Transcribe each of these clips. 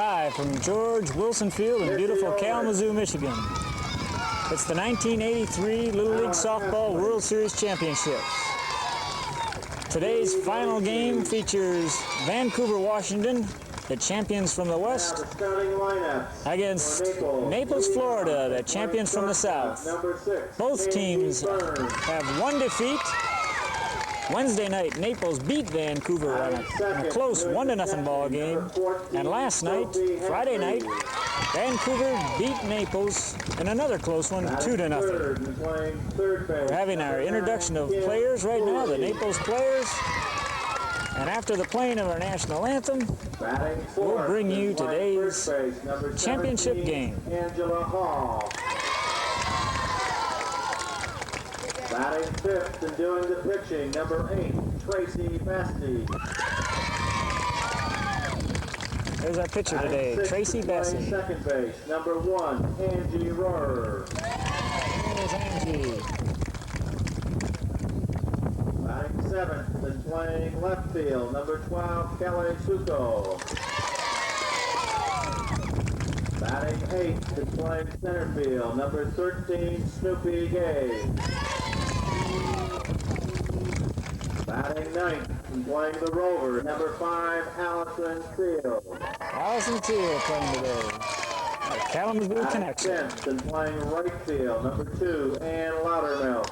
Live from George Wilson Field in beautiful Kalamazoo, Michigan. It's the 1983 Little League Softball World Series Championships. Today's final game features Vancouver, Washington, the champions from the West, against Naples, Florida, the champions from the South. Both teams have one defeat. Wednesday night, Naples beat Vancouver in a close 1-0 ball game. And last night, Friday night, Vancouver beat Naples in another close one, 2-0. We're having our introduction of players right now, the Naples players. And after the playing of our national anthem, we'll bring you today's championship game. Batting fifth and doing the pitching, number 8, Tracy Bessie. There's our pitcher today, Tracy Bessie. Second base, number 1, Angie Rohr. There's Angie. Batting seventh and playing left field, number 12, Kelly Suko. Batting eighth and playing center field, number 13, Snoopy Gay. Batting ninth and playing the rover, number 5, Allison Field. Allison Field playing today. The Kalamazoo Connection. Tenth and playing right field, number 2, Ann Loudermilk.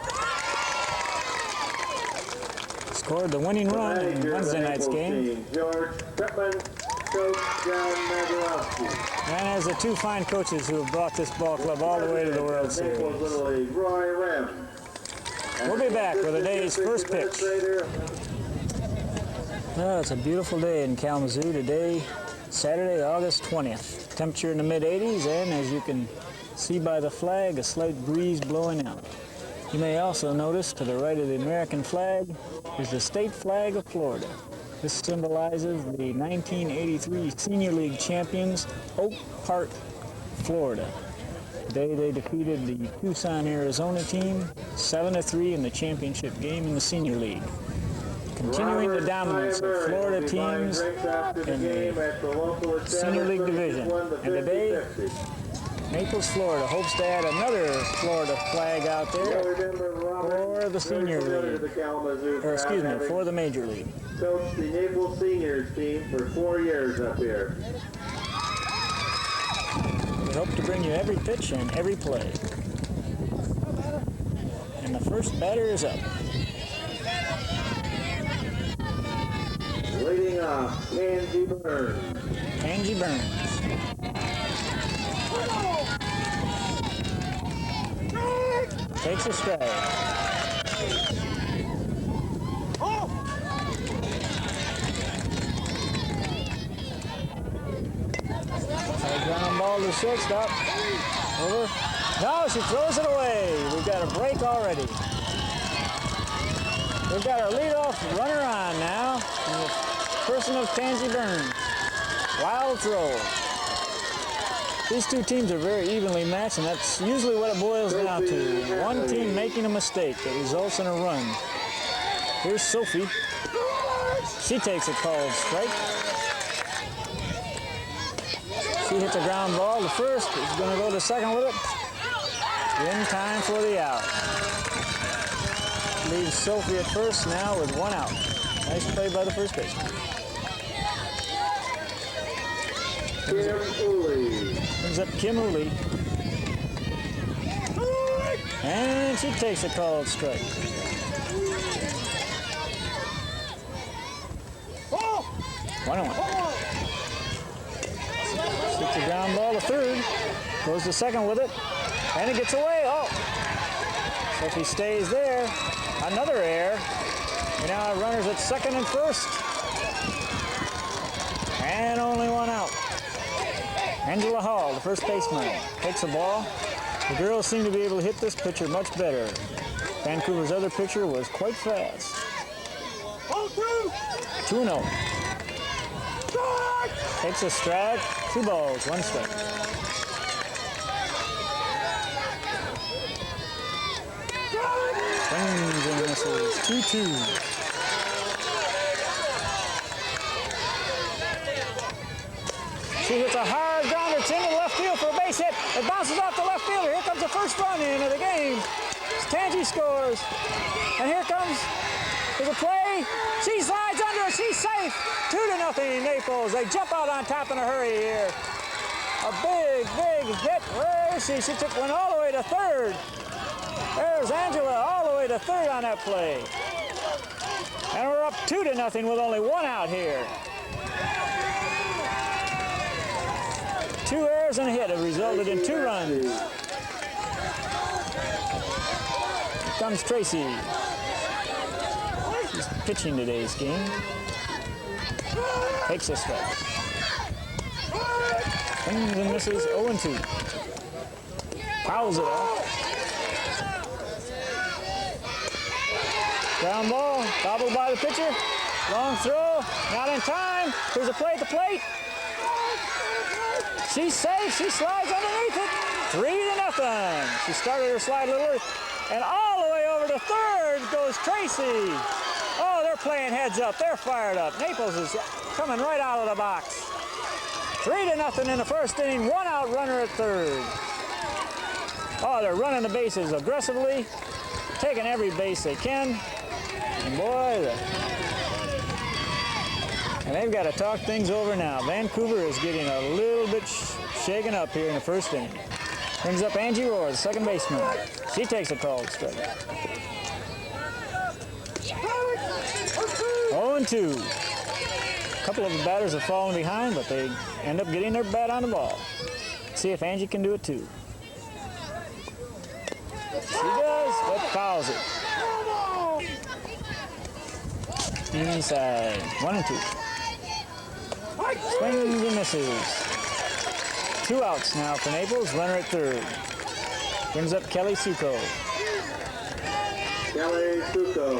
Scored the winning run in Wednesday night's game. George Pittman, Coach John Nagorowski. And as the two fine coaches who have brought this ball club all the way to the World Series. Little League, Roy Rim. We'll be back with the day's first pitch. Oh, it's a beautiful day in Kalamazoo today, Saturday, August 20th. Temperature in the mid-80s, and as you can see by the flag, a slight breeze blowing out. You may also notice to the right of the American flag is the state flag of Florida. This symbolizes the 1983 Senior League champions, Oak Park, Florida. Today they defeated the Tucson, Arizona team 7-3 in the championship game in the Senior League. Continuing the dominance of Florida teams in the Senior League division. And today, Naples, Florida hopes to add another Florida flag out there for the Senior League, or excuse me, for the Major League. Coached the Naples Seniors team for 4 years up here. We hope to bring you every pitch and every play. And the first batter is up. Leading off, Angie Burns. Angie Burns. Takes a strike. Ground ball to shortstop. Over. No, she throws it away. We've got a break already. We've got our leadoff runner on now, in the person of Tansy Burns. Wild throw. These two teams are very evenly matched, and that's usually what it boils down to. One team making a mistake that results in a run. Here's Sophie. She takes a called strike. She hits a ground ball to first. She's going to go to second with it. In time for the out. Leaves Sophie at first now with 1 out. Nice play by the first baseman. Brings up Kim Uli. And she takes a called strike. 1-1. Hits a ground ball to third. Goes to second with it. And it gets away. Oh! Sophie stays there. Another error. We now have runners at second and first. And only 1 out. Angela Hall, the first baseman, takes the ball. The girls seem to be able to hit this pitcher much better. Vancouver's other pitcher was quite fast. 2-0. Takes a strike. 2 balls, 1 strike. Swings and misses. 2-2. She hits a hard grounder. It's into left field for a base hit. It bounces off the left fielder. Here comes the first run in of the game. Tangi scores. And here comes, there's a play. She slides under it. She's safe. 2-0 Naples. They jump out on top in a hurry here. A big, big hit. Where is she? She took one all the way to third. There's Angela all the way to third on that play. And we're up 2-0 with only one out here. 2 errors and a hit have resulted in 2 runs. Here comes Tracy. She's pitching today's game. Takes a strike. Swings and misses 0-2. Fouls it off. Ground ball, gobbled by the pitcher. Long throw, not in time. Here's a play at the plate. She's safe, she slides underneath it. 3-0. She started her slide a little early. And all the way over to third goes Tracy. Oh, they're playing heads up. They're fired up. Naples is coming right out of the box. 3-0 in the first inning. 1 out runner at third. Oh, they're running the bases aggressively, taking every base they can. And boy, and they've got to talk things over now. Vancouver is getting a little bit shaken up here in the first inning. Brings up Angie Rohr, the second baseman. She takes a called strike. 0-2. A couple of the batters have fallen behind, but they end up getting their bat on the ball. See if Angie can do it too. She does, but fouls it. Inside, 1-2. Swings and misses. 2 outs now for Naples, runner at third. Brings up Kelly Suko. Kelly Suko.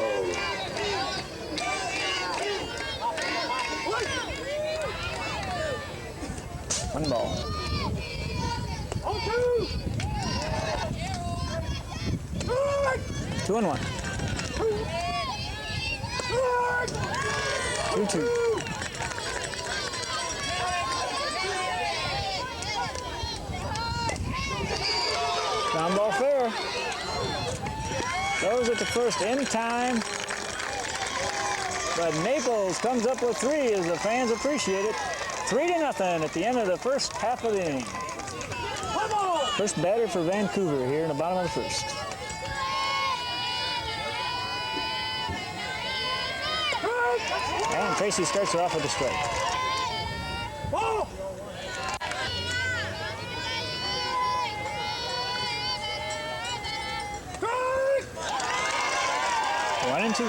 One ball. 2-1. 2-2. Ground ball fair. Throws it to first in time. But Naples comes up with 3 as the fans appreciate it. 3-0 at the end of the first half of the inning. First batter for Vancouver here in the bottom of the first. And Tracy starts her off with a strike. 1-2.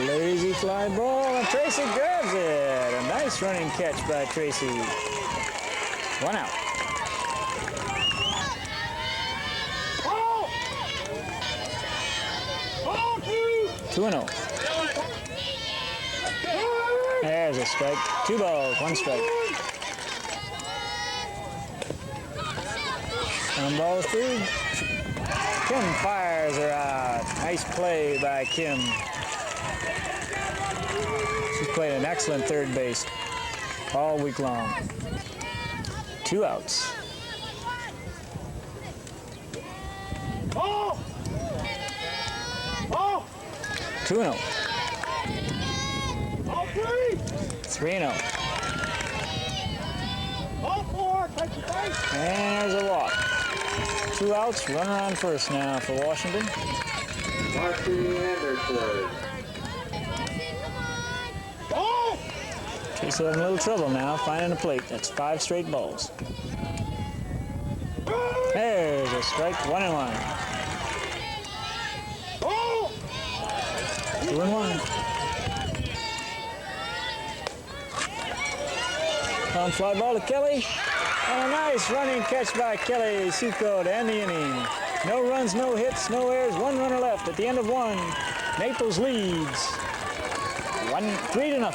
Lazy fly ball, and Tracy grabs it. A nice running catch by Tracy. 1 out. 2-0. There's a strike. 2 balls, 1 strike. One ball is through. Kim fires her out. Nice play by Kim. She's played an excellent third base all week long. 2 outs. 2-0. 3-0. And there's a walk. 2 outs, runner on first now for Washington. Marcy Anderson. Tracy having a little trouble now finding a plate. That's 5 straight balls. There's a strike, 1-1. 2-1. On fly ball to Kelly. And a nice running catch by Kelly Suko to end the inning. No runs, no hits, no errors, 1 runner left at the end of 1. Naples leads 3-0.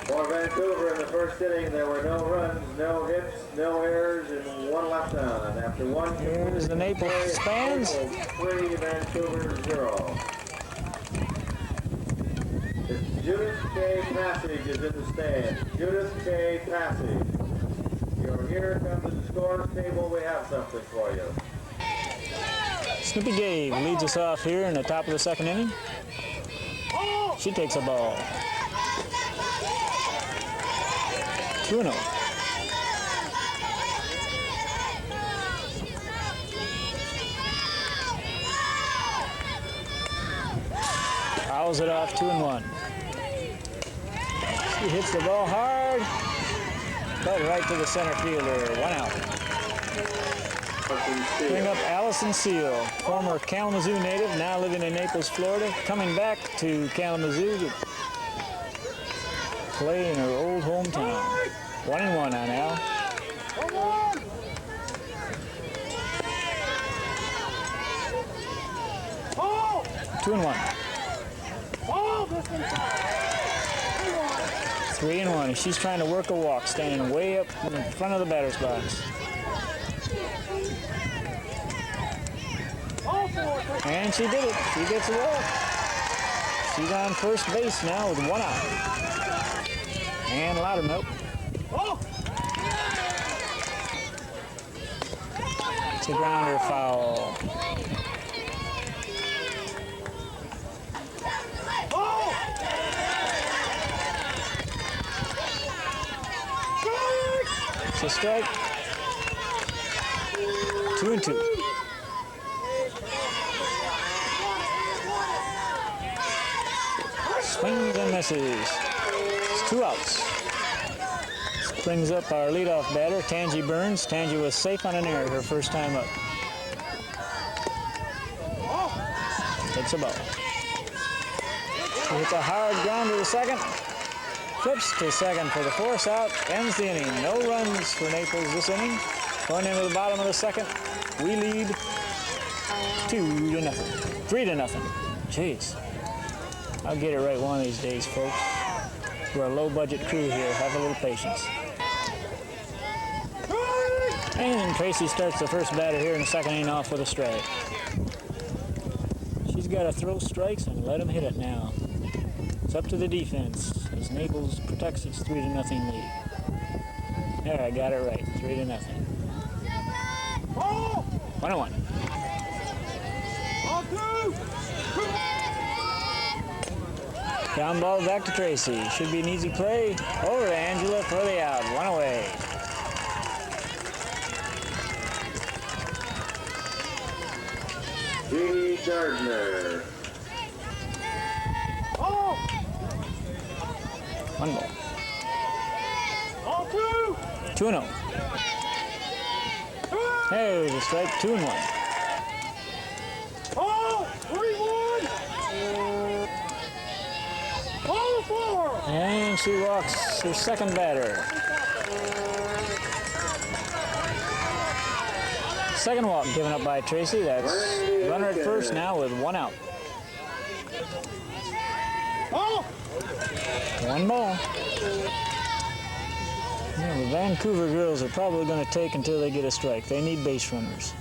For Vancouver in the first inning, there were no runs, no hits, no errors, and 1 left on. After 1, here's the Naples fans. 3, Vancouver 0. Judith K. Passage is in the stand. Judith K. Passage. You're here, come to the scores table, we have something for you. Snoopy Gabe leads us off here in the top of the second inning. She takes a ball. 2-0. Fouls it off, 2-1. She hits the ball hard, but right to the center fielder, 1 out. Bring up Allison Seal, former Kalamazoo native, now living in Naples, Florida, coming back to Kalamazoo to play in her old hometown. 1-1 on Al. 2-1. 3-1. She's trying to work a walk, standing way up in front of the batter's box. And she did it. She gets a walk. She's on first base now with 1 out. And Loudermilk. It's a grounder foul. It's a strike. 2-2. Swings and misses. It's 2 outs. This brings up our leadoff batter, Tangi Burns. Tangi was safe on an error her first time up. Takes a ball. She hits a hard ground to the second. Flips to second for the force out. Ends the inning. No runs for Naples this inning. Going into the bottom of the second, we lead 2-0. 3-0. Jeez. I'll get it right one of these days, folks. We're a low-budget crew here. Have a little patience. And Tracy starts the first batter here in the second inning off with a strike. She's got to throw strikes and let them hit it now. It's up to the defense as Naples protects its 3-0 lead. There, I got it right. 3-0. 1-1. Ground ball back to Tracy. Should be an easy play. Over to Angela for the out. 1 away. Jeannie Gardner. 1 ball. 2-0. There's a strike. 2-1. And she walks her second batter. Second walk given up by Tracy. That's runner at first now with 1 out. 1 ball. Yeah, the Vancouver girls are probably going to take until they get a strike. They need base runners.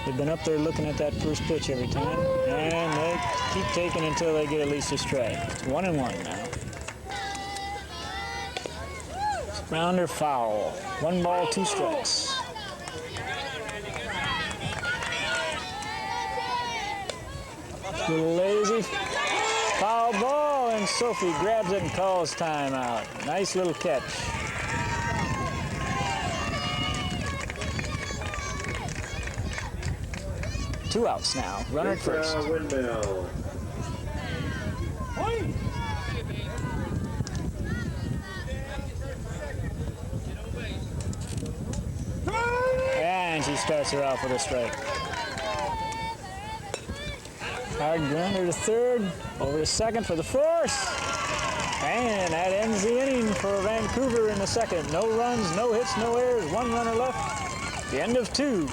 They've been up there looking at that first pitch every time, and they keep taking until they get at least a strike. It's 1-1 now. Rounder foul. 1 ball, 2 strikes. A little lazy. Foul ball, and Sophie grabs it and calls timeout. Nice little catch. Two outs now. Runner at first. Windmill. And she starts her off with a strike. Hard grounder to third. Over to second for the force. And that ends the inning for Vancouver in the second. No runs, no hits, no errors. 1 runner left. The end of 2.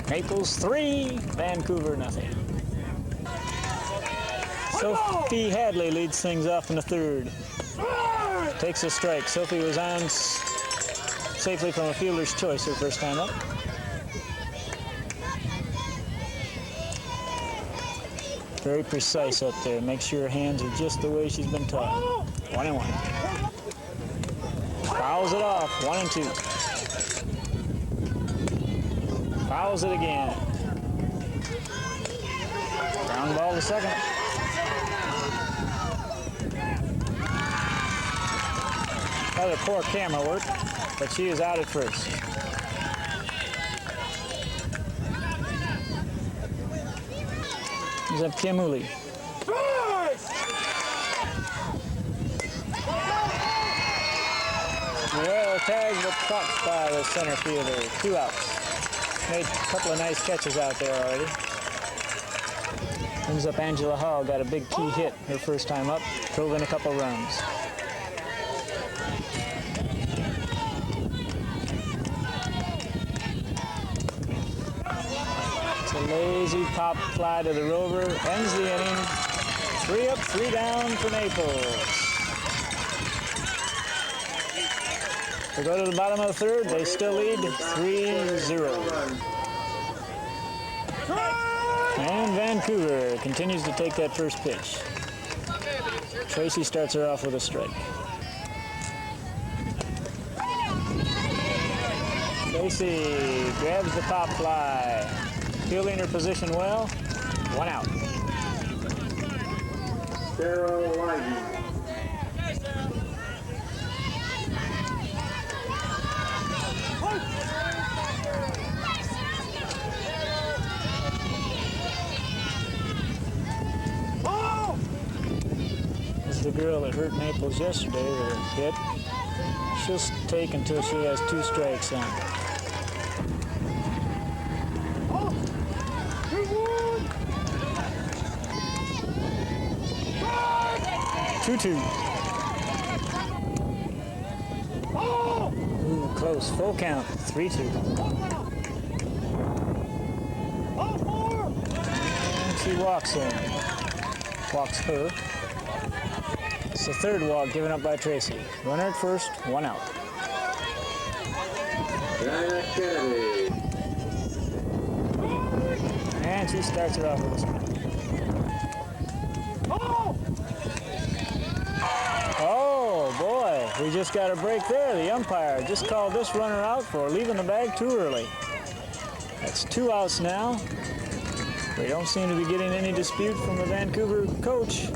Naples 3, Vancouver nothing. Sophie Hadley leads things off in the third. Takes a strike. Sophie was on safely from a fielder's choice her first time up. Very precise up there. Make sure her hands are just the way she's been taught. 1-1. Fouls it off. 1-2. Fouls it again. Ground ball to second. Rather poor camera work, but she is out at first. Here's up Piamuli. Well, tag but caught by the center fielder. 2 outs. Made a couple of nice catches out there already. Brings up Angela Hall. Got a big key hit her first time up. Drove in a couple runs. It's a lazy pop fly to the rover. Ends the inning. 3 up, 3 down for Naples. We go to the bottom of the third. They still lead 3-0. And Vancouver continues to take that first pitch. Tracy starts her off with a strike. Tracy grabs the pop fly. Fielding her position well. 1 out. Sarah Lyden. The girl that hurt Naples yesterday with a hit. She'll take until she has 2 strikes on. 2-2. Ooh, close. Full count. 3-2. And she walks in. Walks her. It's the third walk given up by Tracy. Runner at first, 1 out. Diana Kennedy. And she starts her off with a strike. Oh, boy. We just got a break there. The umpire just called this runner out for leaving the bag too early. That's 2 outs now. We don't seem to be getting any dispute from the Vancouver coach.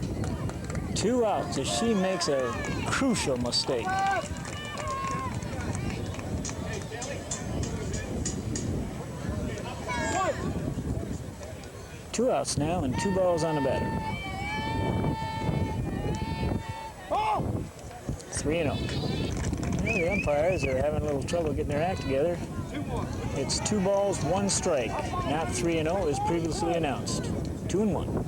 2 outs as she makes a crucial mistake. Two outs now and 2 balls on the batter. 3-0. Well, the umpires are having a little trouble getting their act together. It's 2 balls, 1 strike, not 3-0 as previously announced. 2-1.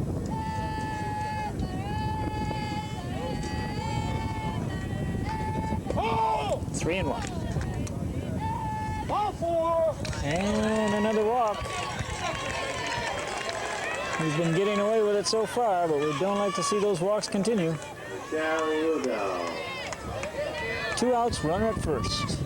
Three and 1. And another walk. We've been getting away with it so far, but we don't like to see those walks continue. 2 outs, runner at first.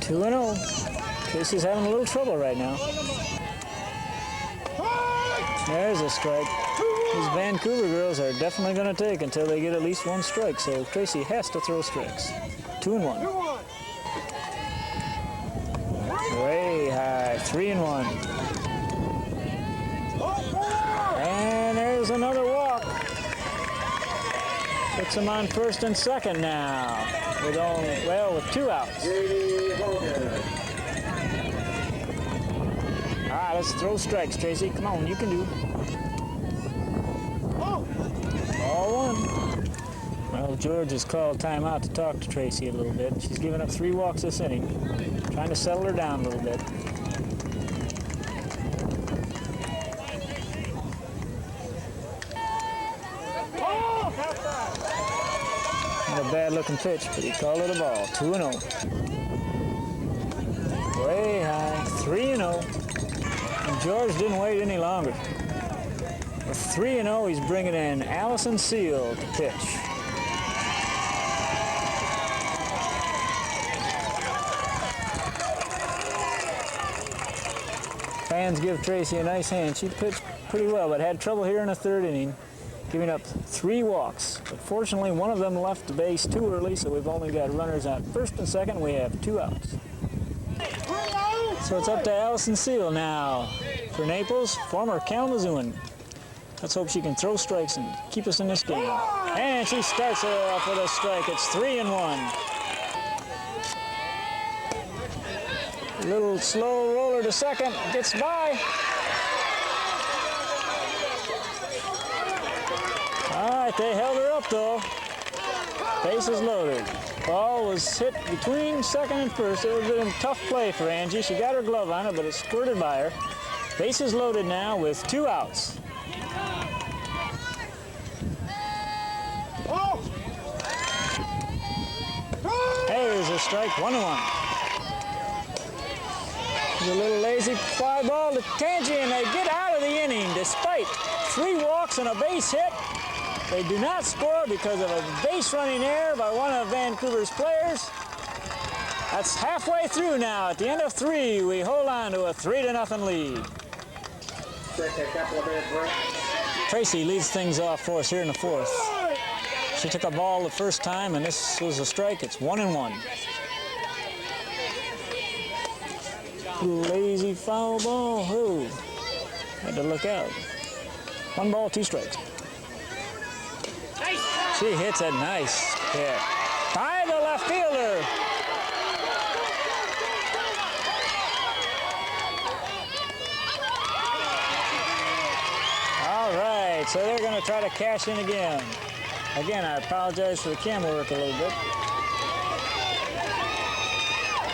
Two 2-0. Tracy's having a little trouble right now. There's a strike. These Vancouver girls are definitely going to take until they get at least 1 strike, so Tracy has to throw strikes. 2-1. Way high. 3-1. And there's another walk. Puts him on first and second now. With 2 outs. All right, let's throw strikes, Tracy. Come on, you can do it. Ball 1. Well, George has called timeout to talk to Tracy a little bit. She's given up 3 walks this inning, trying to settle her down a little bit. Not a bad-looking pitch, but he called it a ball. 2-0. Way high. 3-0. And George didn't wait any longer. With 3-0, he's bringing in Allison Seal to pitch. Fans give Tracy a nice hand. She pitched pretty well, but had trouble here in the third inning, giving up 3 walks. But fortunately, one of them left the base too early, so we've only got runners on first and second. We have 2 outs. So it's up to Allison Seal now for Naples, former Kalamazooan. Let's hope she can throw strikes and keep us in this game. And she starts it off with a strike. It's 3-1. A little slow roller to second, gets by. All right, they held her up though. Bases loaded. Ball was hit between second and first. It would have been a tough play for Angie. She got her glove on it, but it squirted by her. Bases loaded now with 2 outs. There's a strike, 1-1. A little lazy fly ball to Tangi, and they get out of the inning despite 3 walks and a base hit. They do not score because of a base running error by one of Vancouver's players. That's halfway through now. At the end of 3, we hold on to a 3-0 lead. Take a couple of minute break. Tracy leads things off for us here in the 4th. She took a ball the first time, and this was a strike. It's 1-1. Lazy foul ball. Oh, had to look out. 1 ball, 2 strikes. She hits a nice hit by the left fielder. All right, so they're going to try to cash in again. Again, I apologize for the camera work a little bit.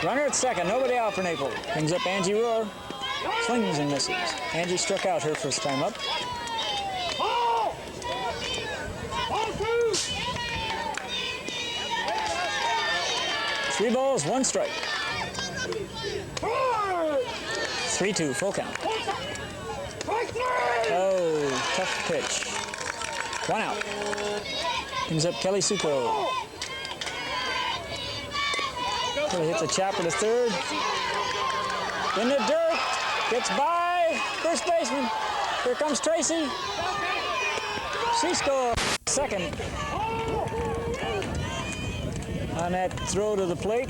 Runner at second, nobody out for Naples. Brings up Angie Rohr, swings and misses. Angie struck out her first time up. 3 balls, 1 strike. 3-2, full count. Oh, tough pitch. 1 out. Brings up Kelly Suko. Hits a chopper to third. In the dirt. Gets by first baseman. Here comes Tracy. She scores. Second. On that throw to the plate.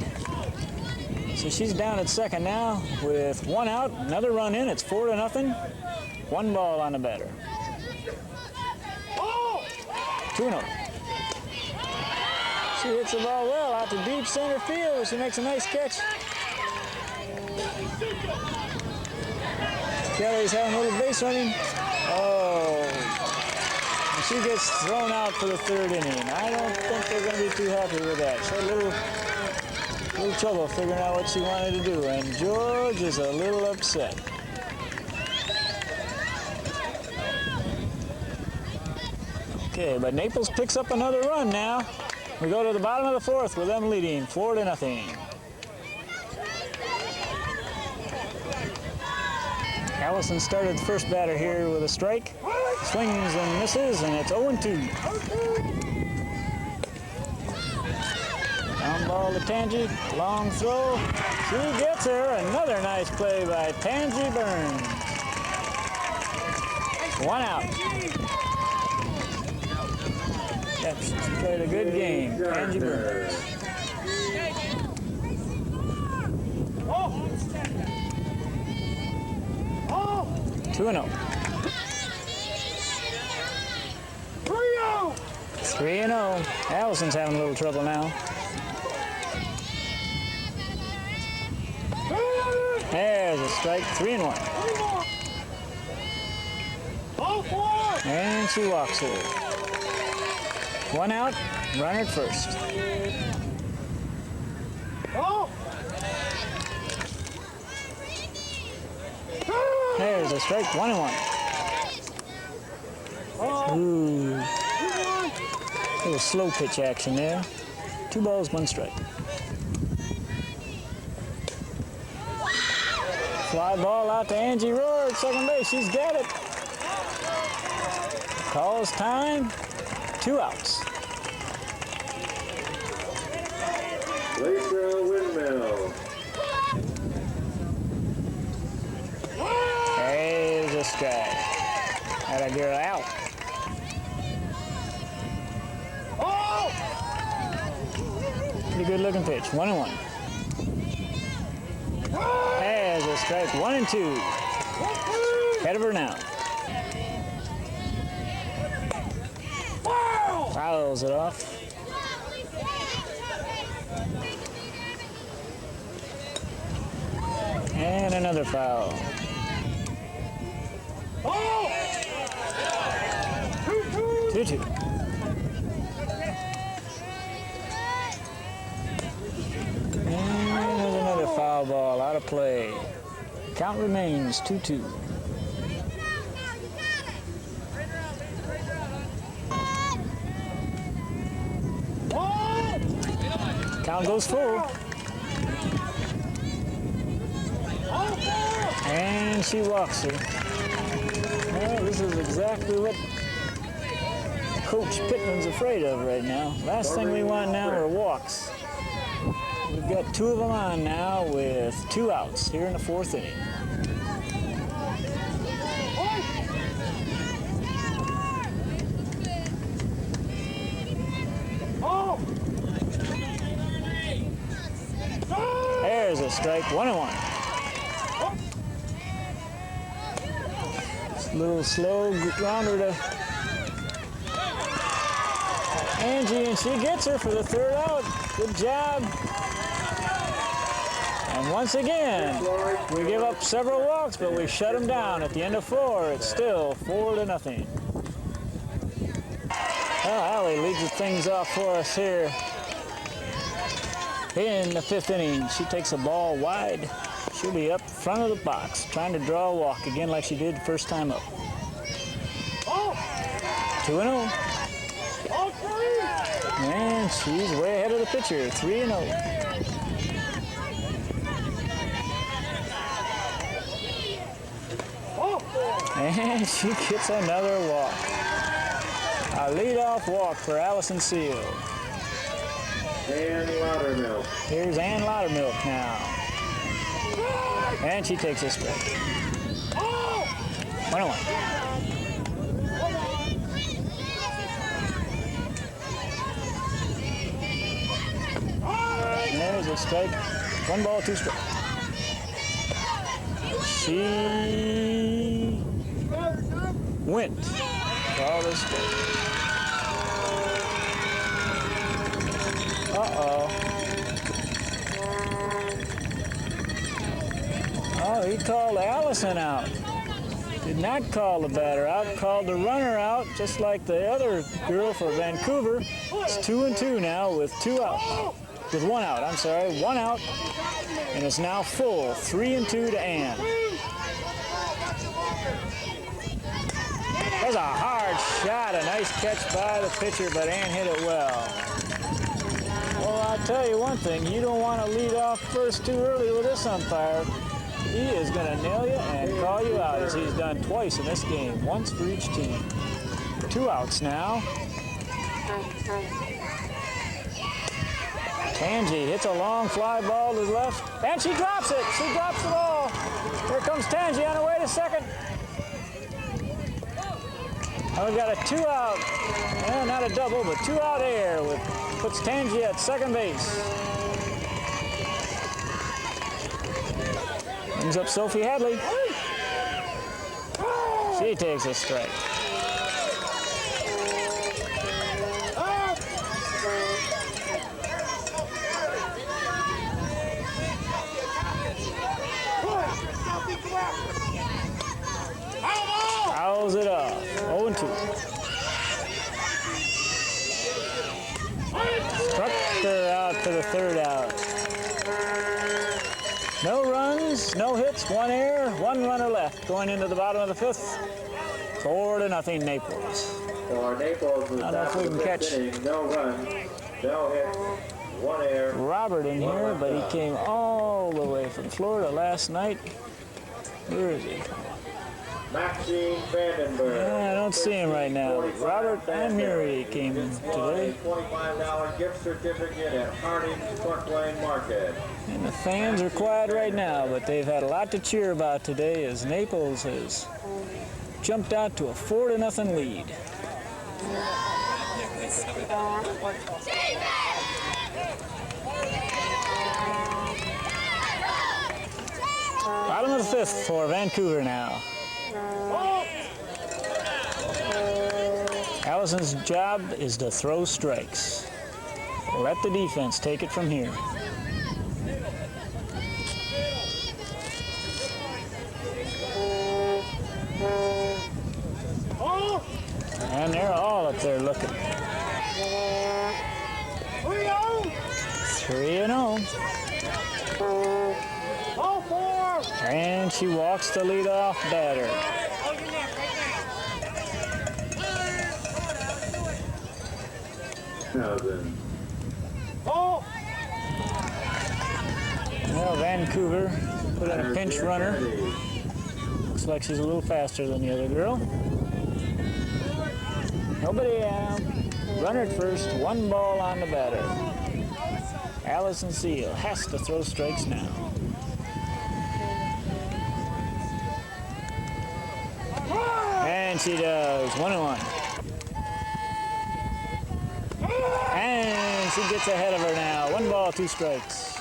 So she's down at second now with 1 out. Another run in. It's 4-0. 1 ball on the batter. 2-0. She hits the ball well out to deep center field. She makes a nice catch. Kelly's having a little base running. Oh. And she gets thrown out for the 3rd inning. I don't think they're going to be too happy with that. She had a little trouble figuring out what she wanted to do, and George is a little upset. Okay, but Naples picks up another run now. We go to the bottom of the 4th with them leading 4-0. Allison started the first batter here with a strike. Swings and misses, and it's 0-2. Down ball to Tangi, long throw. She gets her. Another nice play by Tangi Burns. 1 out. Yep, she's played a good game. Tangi Burns. 2-0. 3-0. Allison's having a little trouble now. There's a strike. 3-1. And she walks her. 1 out. Runner at first. There's a strike. 1-1. Ooh. A little slow pitch action there. 2 balls, 1 strike. Fly ball out to Angie Rohr at second base. She's got it. calls time. 2 outs. Lisa Windmill. There's a strike. That a girl out. Pretty good looking pitch. 1-1. There's a strike. 1-2. Head of her now. Fouls it off. And another foul. 2-2. And there's another foul ball out of play. Count remains 2-2. Count goes full. And she walks her. Well, this is exactly what Coach Pittman's afraid of right now. Last thing we want now are walks. We've got 2 of them on now with 2 outs here in the 4th inning. There's a strike, 1-1. A little slow grounder to Angie, and she gets her for the 3rd out. Good job. And once again, we give up several walks, but we shut them down. At the end of 4, it's still 4-0. Well, Allie leads things off for us here in the 5th inning. She takes a ball wide. She'll be up front of the box, trying to draw a walk again like she did the first time up. 2-0. And she's way ahead of the pitcher, 3-0. And she gets another walk. A leadoff walk for Allison Seal. Ann Loudermilk. Here's Ann Loudermilk now. And she takes a strike. 1-1. And there's a strike. 1 ball, 2 strikes. She went. Call this strike. Uh-oh. Oh, he called Allison out. Did not call the batter out, called the runner out, just like the other girl for Vancouver. It's 2-2 now with 2 out. With 1 out, I'm sorry, 1 out. And it's now full, 3-2 to Ann. That's a hard shot, a nice catch by the pitcher, but Ann hit it well. Well, I'll tell you one thing, you don't want to lead off first too early with this umpire. He is going to nail you and call you out, as he's done twice in this game, once for each team. 2 outs now. Tangi hits a long fly ball to the left, and she drops it. She drops the ball. Here comes Tangi on her way to second. And we've got a 2 out, not a double, but 2 out air, with puts Tangi at second base. Brings up Sophie Hadley. She takes a strike. Fouls it off. 0-2. Struck her out for the 3rd out. No runs, no hits, 1 error, 1 runner left. Going into the bottom of the 5th. 4-0 Naples. For Naples, I don't know if we can catch no run, no hit, 1 error. Robert in here, but he came all the way from Florida last night. Where is he? Maxine Vandenberg. I don't see him right now. Robert Amiri came today. $25 gift certificate at Harding's Clark Lane Market. And the fans are quiet right now, but they've had a lot to cheer about today as Naples has jumped out to a 4-0 lead. Bottom of the fifth for Vancouver now. Allison's job is to throw strikes. Let the defense take it from here. And they're all up there looking. 3-0. And she walks the leadoff batter. Well, Vancouver put in a pinch runner. Looks like she's a little faster than the other girl. Nobody out. Runner at first, 1 ball on the batter. Allison Seal has to throw strikes now. And she does. 1-1. And she gets ahead of her now. 1 ball, 2 strikes.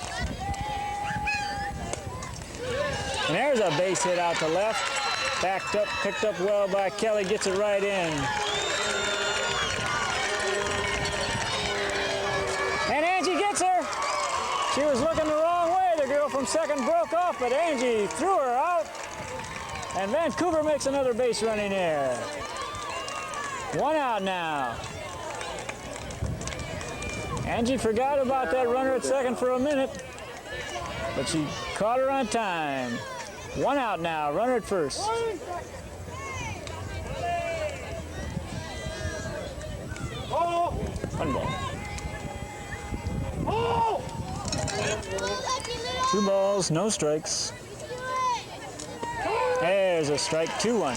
And there's a base hit out to left. Backed up, picked up well by Kelly, gets it right in. And Angie gets her. She was looking the wrong way. The girl from second broke off, but Angie threw her out. And Vancouver makes another base running error. 1 out now. Angie forgot about that runner at second for a minute, but she caught her on time. 1 out now, runner at first. 1 ball. 2 balls, no strikes. There's a strike, 2-1.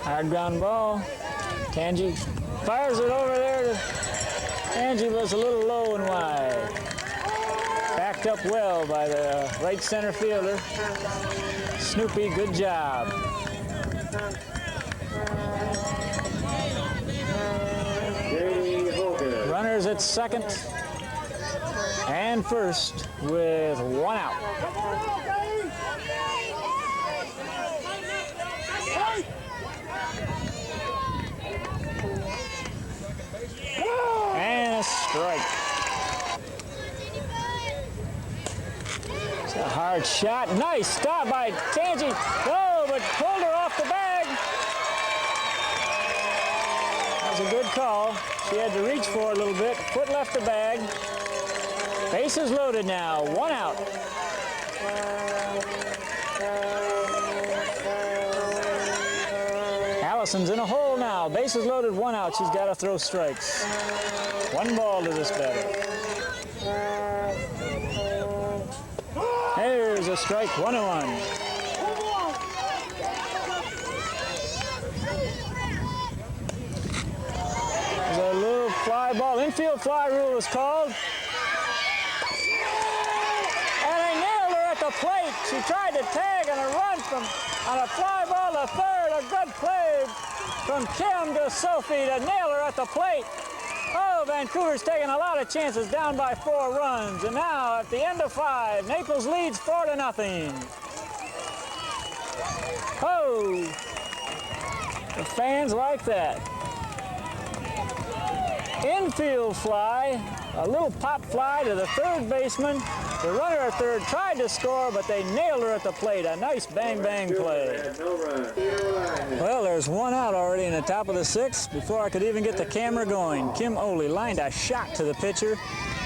Hard ground ball. Tangi fires it over there. Angie was a little low and wide. Backed up well by the right center fielder. Snoopy, good job. Runners at second and first with 1 out. And a strike. It's a hard shot. Nice stop by Tangi. Oh, but pulled her off the bag. That was a good call. She had to reach for it a little bit. Foot left the bag. Bases loaded now. 1 out. Allison's in a hole now. Bases loaded, 1 out. She's got to throw strikes. 1 ball to this batter. There's a strike, 1-1. There's a little fly ball. Infield fly rule is called. And they nailed her at the plate. She tried to tag on a run on a fly ball to third. A good play from Kim to Sophie to nail her at the plate. Oh, Vancouver's taking a lot of chances, down by 4 runs. And now, at the end of 5, Naples leads 4-0. Oh, the fans like that. Infield fly, a little pop fly to the third baseman. The runner at third tried to score, but they nailed her at the plate. A nice bang-bang play. Well, there's 1 out already in the top of the 6th. Before I could even get the camera going, Kim Oley lined a shot to the pitcher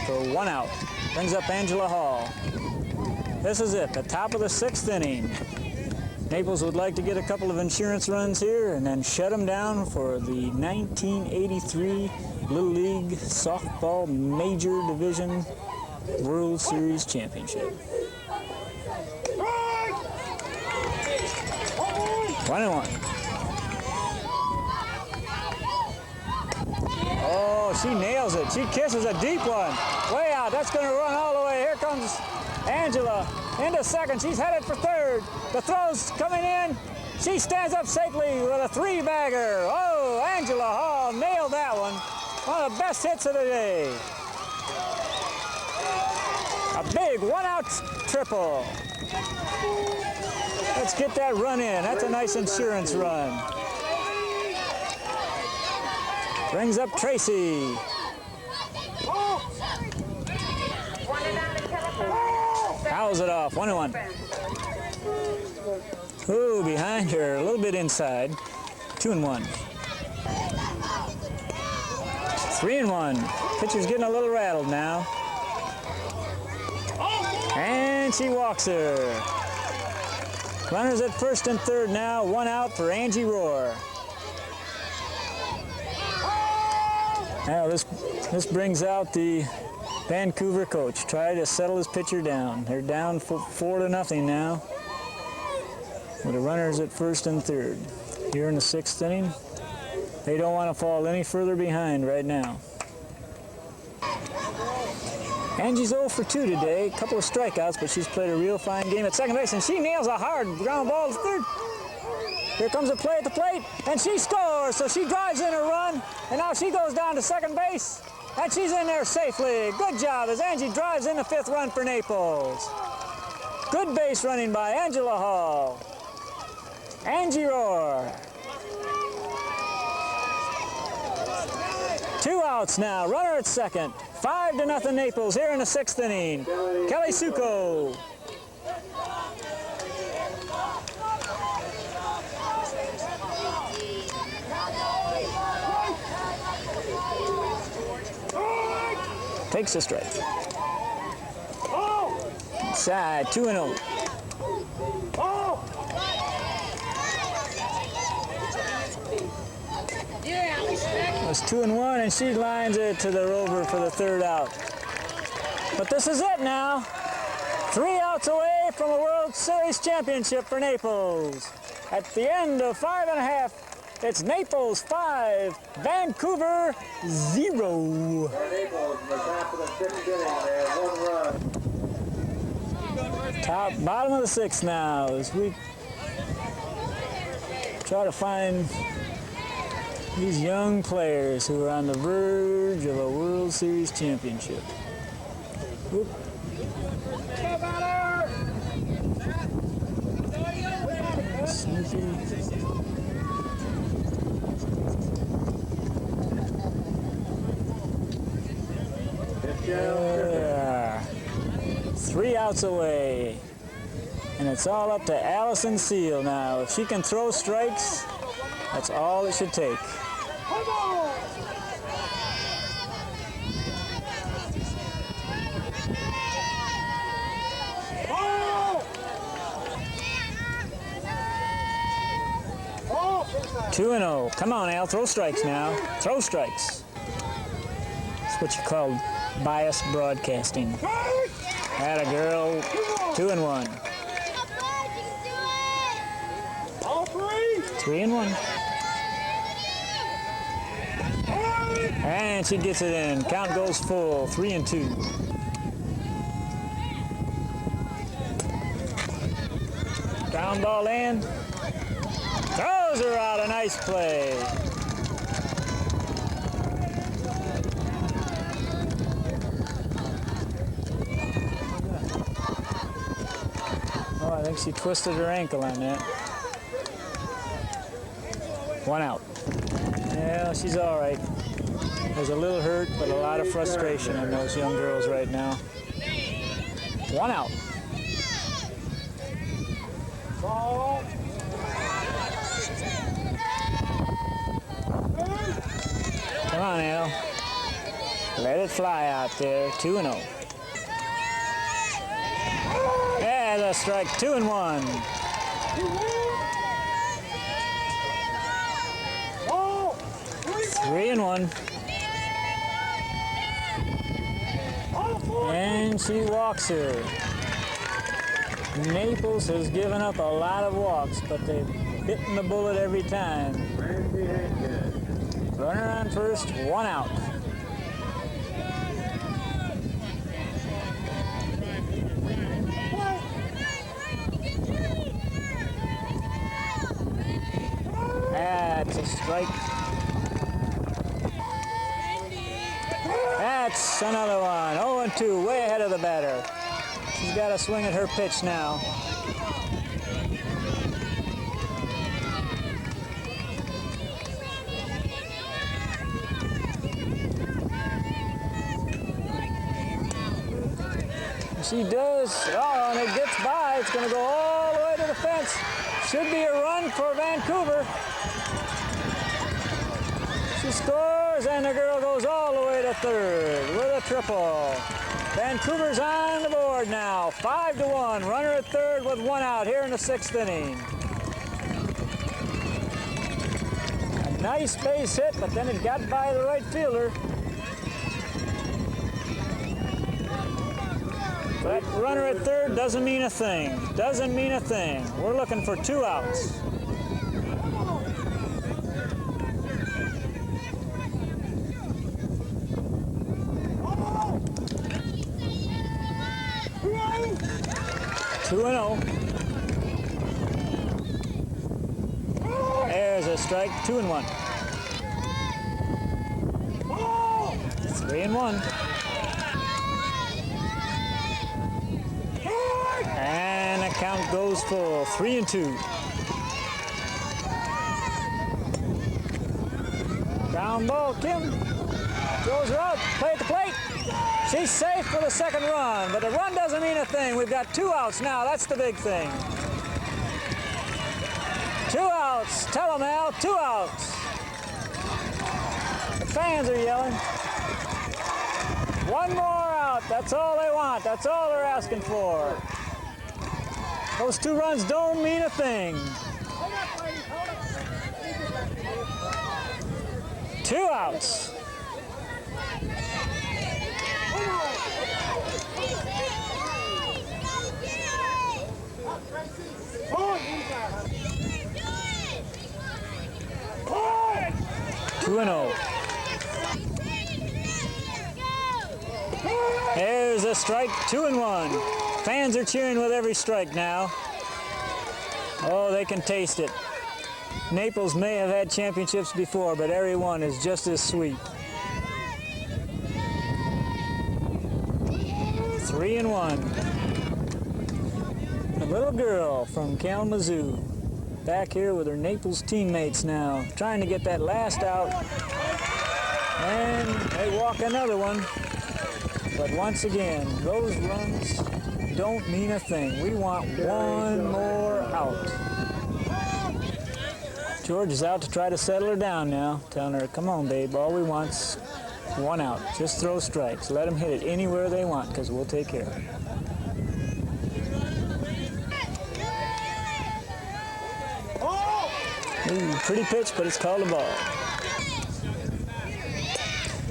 for 1 out. Brings up Angela Hall. This is it, the top of the 6th inning. Naples would like to get a couple of insurance runs here and then shut them down for the 1983 Little League Softball Major Division World Series Championship. 1-1. Oh, she nails it. She kisses a deep one. Way out. That's going to run all the way. Here comes Angela into second. She's headed for third. The throw's coming in. She stands up safely with a three-bagger. Oh, Angela Hall nailed that one. One of the best hits of the day. A big one-out triple. Let's get that run in. That's a nice insurance run. Brings up Tracy. Fouls it off. 1-1. Ooh, behind her, a little bit inside. 2-1. 3-1. Pitcher's getting a little rattled now. And she walks her. Runners at first and third now. One out for Angie Rohr. Now this brings out the Vancouver coach. Try to settle his pitcher down. They're down 4-0 now. With the runners at first and third. Here in the sixth inning. They don't want to fall any further behind right now. Angie's 0 for 2 today. A couple of strikeouts, but she's played a real fine game at second base, and she nails a hard ground ball to third. Here comes a play at the plate, and she scores. So she drives in a run, and now she goes down to second base, and she's in there safely. Good job as Angie drives in the fifth run for Naples. Good base running by Angela Hall. Angie Rohr. 2 outs now. Runner at second. 5-0 Naples here in the sixth inning. Kelly Suko. Takes a strike. Inside, 2-0. It's 2-1, and she lines it to the rover for the third out. But this is it now. 3 outs away from a World Series championship for Naples. At the end of 5.5, it's Naples 5, Vancouver 0. Naples, in the top of the sixth inning, they have 1 run. Bottom of the sixth now as we try to find these young players who are on the verge of a World Series championship. Whoop. Snoopy. Yeah. 3 outs away. And it's all up to Allison Seal now. If she can throw strikes, that's all it should take. Oh! 2-0. Come on, Al. Throw strikes now. Throw strikes. That's what you call biased broadcasting. Atta girl. 2-1. 3-1. And she gets it in. Count goes full. 3-2. Ground ball in. Throws her out. A nice play. Oh, I think she twisted her ankle on that. 1 out. Yeah, she's all right. There's a little hurt, but a lot of frustration in those young girls right now. 1 out. Come on, Al. Let it fly out there. 2-0. Yeah, that's a strike. 2-1. 3-1. And she walks her. Naples has given up a lot of walks, but they've hitting the bullet every time. Runner on first, 1 out. That's a strike. That's another one. 0-2, way ahead of the batter. She's got to swing at her pitch now. She does. Oh, and it gets by. It's going to go all the way to the fence. Should be a run for Vancouver. She scores, and the girl goes all the way to third with a triple. Vancouver's on the board now, 5-1. Runner at third with 1 out here in the 6th inning. A nice base hit, but then it got by the right fielder. That runner at third doesn't mean a thing. Doesn't mean a thing. We're looking for 2 outs. Two and 0. There's a strike. 2-1. 3-1. And the count goes full. 3-2. Ground ball, Kim. Throws her out. Play at the plate. She's safe for the 2nd run, but the run doesn't mean a thing. We've got 2 outs now. That's the big thing. 2 outs. Tell them, Al. 2 outs. The fans are yelling. 1 more out. That's all they want. That's all they're asking for. Those 2 runs don't mean a thing. 2 outs. Two and 0. There's a strike. 2-1. Fans are cheering with every strike now. Oh, they can taste it. Naples may have had championships before, but every one is just as sweet. 3-1. A little girl from Kalamazoo, back here with her Naples teammates now, trying to get that last out. And they walk another one. But once again, those runs don't mean a thing. We want 1 more out. George is out to try to settle her down now, telling her, come on, babe, all we want's 1 out. Just throw strikes. Let them hit it anywhere they want, because we'll take care of it. Ooh, pretty pitch, but it's called a ball.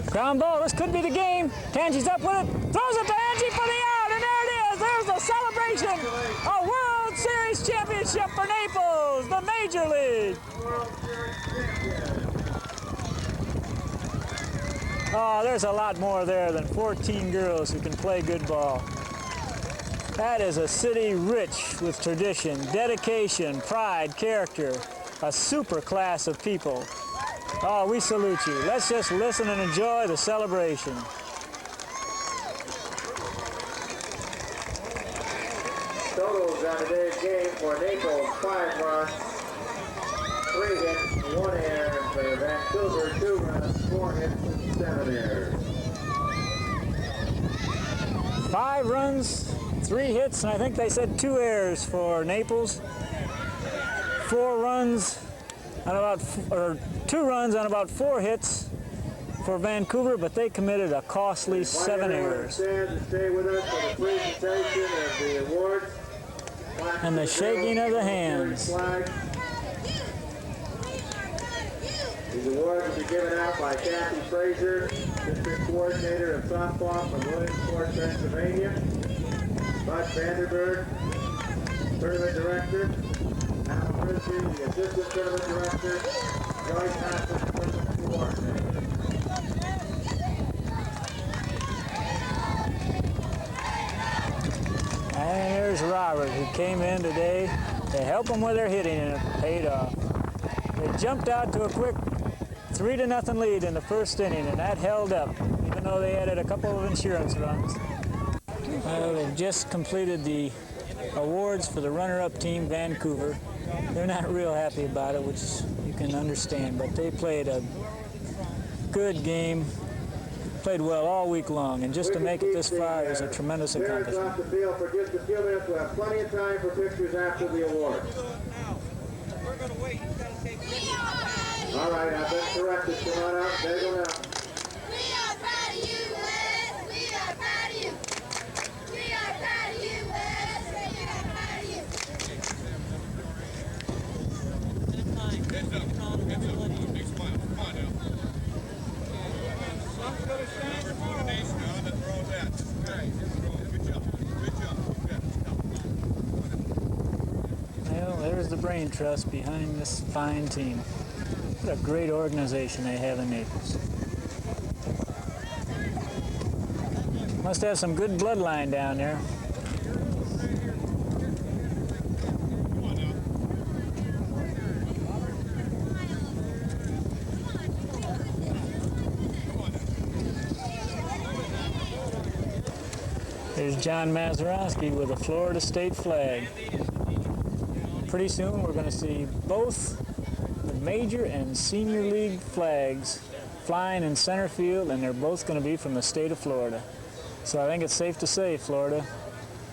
Ground ball, this could be the game. Tangi's up with it, throws it to Angie for the out, and there it is. There's the celebration. A World Series championship for Naples, the Major League. Oh, there's a lot more there than 14 girls who can play good ball. That is a city rich with tradition, dedication, pride, character, a super class of people. Oh, we salute you. Let's just listen and enjoy the celebration. Totals on today's game for Naples, 5 runs, 3 hits, 1 error. For Vancouver, 2 runs, 4 hits, and 7 errors. 5 runs, 3 hits, and I think they said 2 errors for Naples. 4 runs on about, or 2 runs on about 4 hits for Vancouver, but they committed a costly 7 errors. Stay with us for the presentation of the awards. And the shaking of the hands. These awards will be given out by Kathy Frazier, District Coordinator of Softball from Williamsport, Pennsylvania. Bud Vanderberg, Tournament Director. Al Hennessy, the assistant tournament director, Joyce Hassan, tournament coordinator. And there's Robert, who came in today to help them with their hitting, and it paid off. They jumped out to a quick 3-0 lead in the first inning, and that held up, even though they added a couple of insurance runs. Well, they've just completed the awards for the runner-up team, Vancouver. They're not real happy about it, which you can understand, but they played a good game, played well all week long, and just to make it this far is a tremendous accomplishment. Off the field for just a few minutes. We'll have plenty of time for pictures after the awards. We're going to wait. You got to take pictures. All right, I've been corrected. Come on out. There you go now. We are proud of you, Wes. We are proud of you. We are proud of you, Wes. We are proud of you. Heads up. Big smile. Come on now. Well, there's the brain trust behind this fine team. What a great organization they have in Naples. Must have some good bloodline down there. There's John Mazeroski with a Florida State flag. Pretty soon we're going to see both the major and senior league flags flying in center field, and they're both going to be from the state of Florida. So I think it's safe to say, Florida,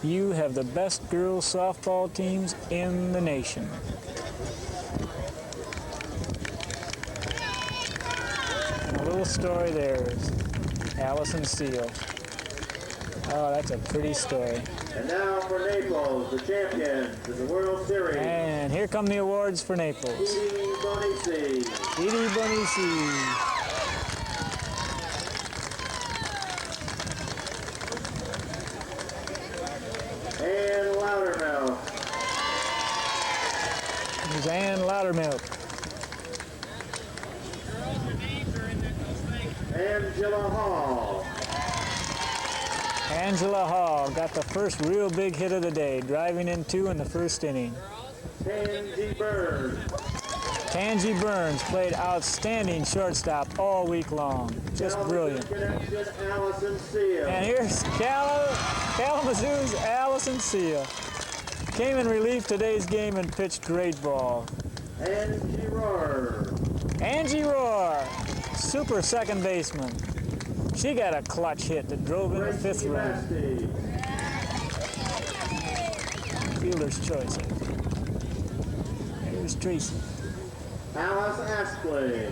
you have the best girls softball teams in the nation. And a little story there is Allison Seal. Oh, that's a pretty story. And now for Naples, the champions of the World Series. And here come the awards for Naples. Edie Bonisi. Edie Bonisi. And Loudermilk. There's Ann Loudermilk. Angela Hall. Angela Hall got the first real big hit of the day, driving in 2 in the first inning. Tansy Burns. Tansy Burns played outstanding shortstop all week long. Just brilliant. Connection, Allison Seal. And here's Kalamazoo's Allison Seal. Came in relief today's game and pitched great ball. Angie Rohr. Angie Rohr, super second baseman. She got a clutch hit that drove in the 5th run. Fielder's choice. Here's Tracy. Alice Aspley.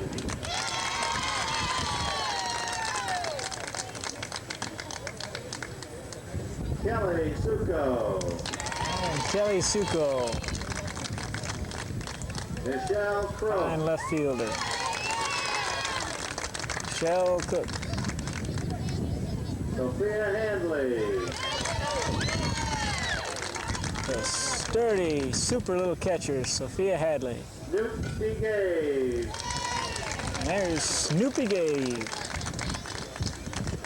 Kelly Suko. And Kelly Suko, Michelle Crow. fine left fielder. Michelle Cook. Sophia Handley. The sturdy, super little catcher, Sophia Hadley. Snoopy Gage. And there's Snoopy Gage.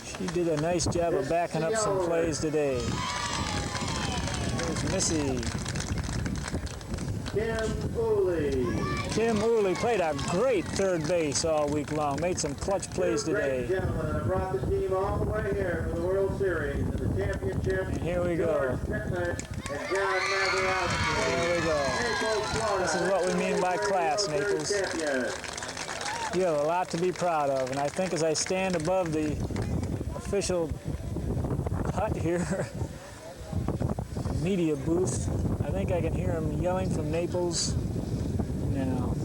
She did a nice job of backing up some plays today. There's Missy. Kim Cooley. Kim Ooley played a great third base all week long. Made some clutch plays Two great today. gentlemen that brought the team all the way here for the World Series and the championship. And here we go. George Pittman and John Mazeroski. There we go. Naples, Florida. This is what we mean by class, World Series Naples. champions. You have a lot to be proud of, and I think as I stand above the official hut here, media booth, I think I can hear them yelling from Naples now.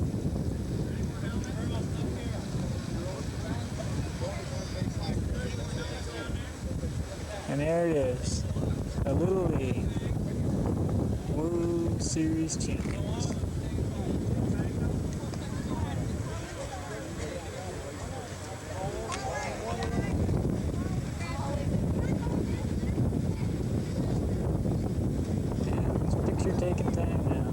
And there it is, a Little League World Series champions. And it's picture taking time now.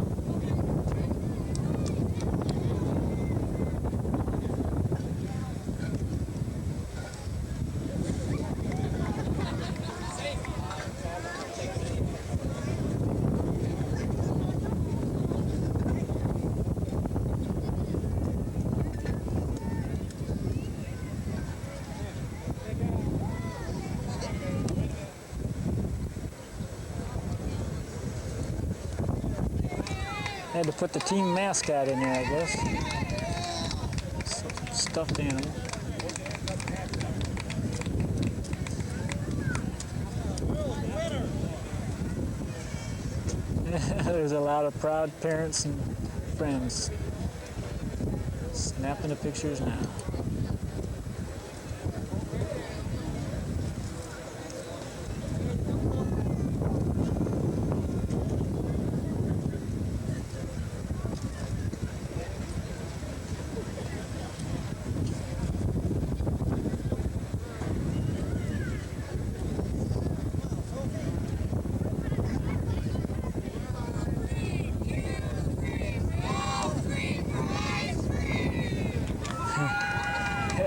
Had to put the team mascot in there, I guess. Stuffed animal. There's a lot of proud parents and friends snapping the pictures now.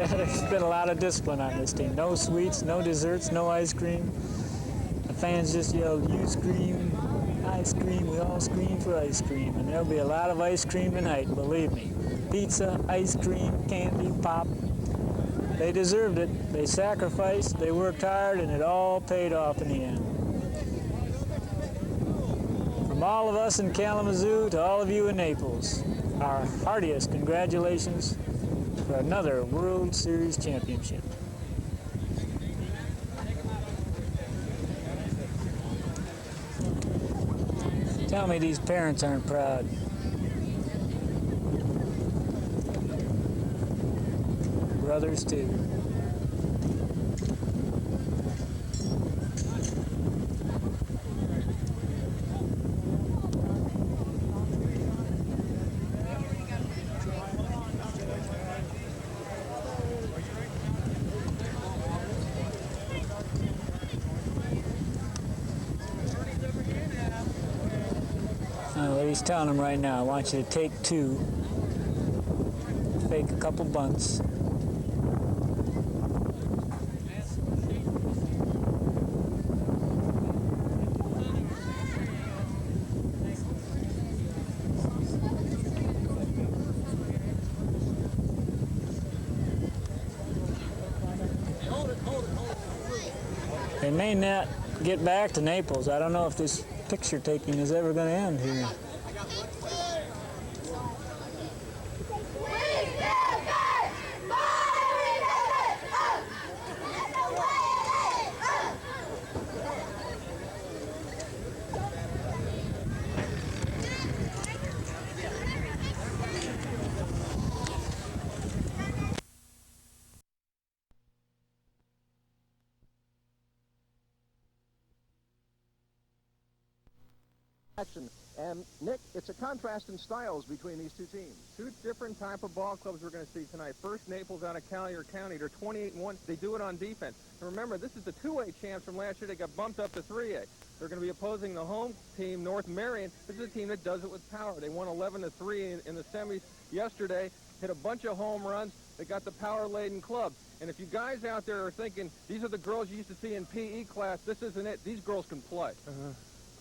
There's been a lot of discipline on this team. No sweets, no desserts, no ice cream. The fans just yelled, "You scream, I scream, we all scream for ice cream." And there'll be a lot of ice cream tonight, believe me. Pizza, ice cream, candy, pop. They deserved it. They sacrificed, they worked hard, and it all paid off in the end. From all of us in Kalamazoo to all of you in Naples, our heartiest congratulations for another World Series championship. Tell me these parents aren't proud. Brothers too. What he's telling them right now, I want you to take two, fake a couple bunts. They may not get back to Naples. I don't know if this picture taking is ever going to end here. Action. And Nick, it's a contrast in styles between these two teams. Two different type of ball clubs we're going to see tonight. First, Naples out of Collier County. They're 28-1. They do it on defense. And remember, this is the 2A champs from last year. They got bumped up to 3A. They're going to be opposing the home team, North Marion. This is a team that does it with power. They won 11-3 in the semis yesterday, hit a bunch of home runs. They got the power-laden club. And if you guys out there are thinking, these are the girls you used to see in PE class, this isn't it. These girls can play.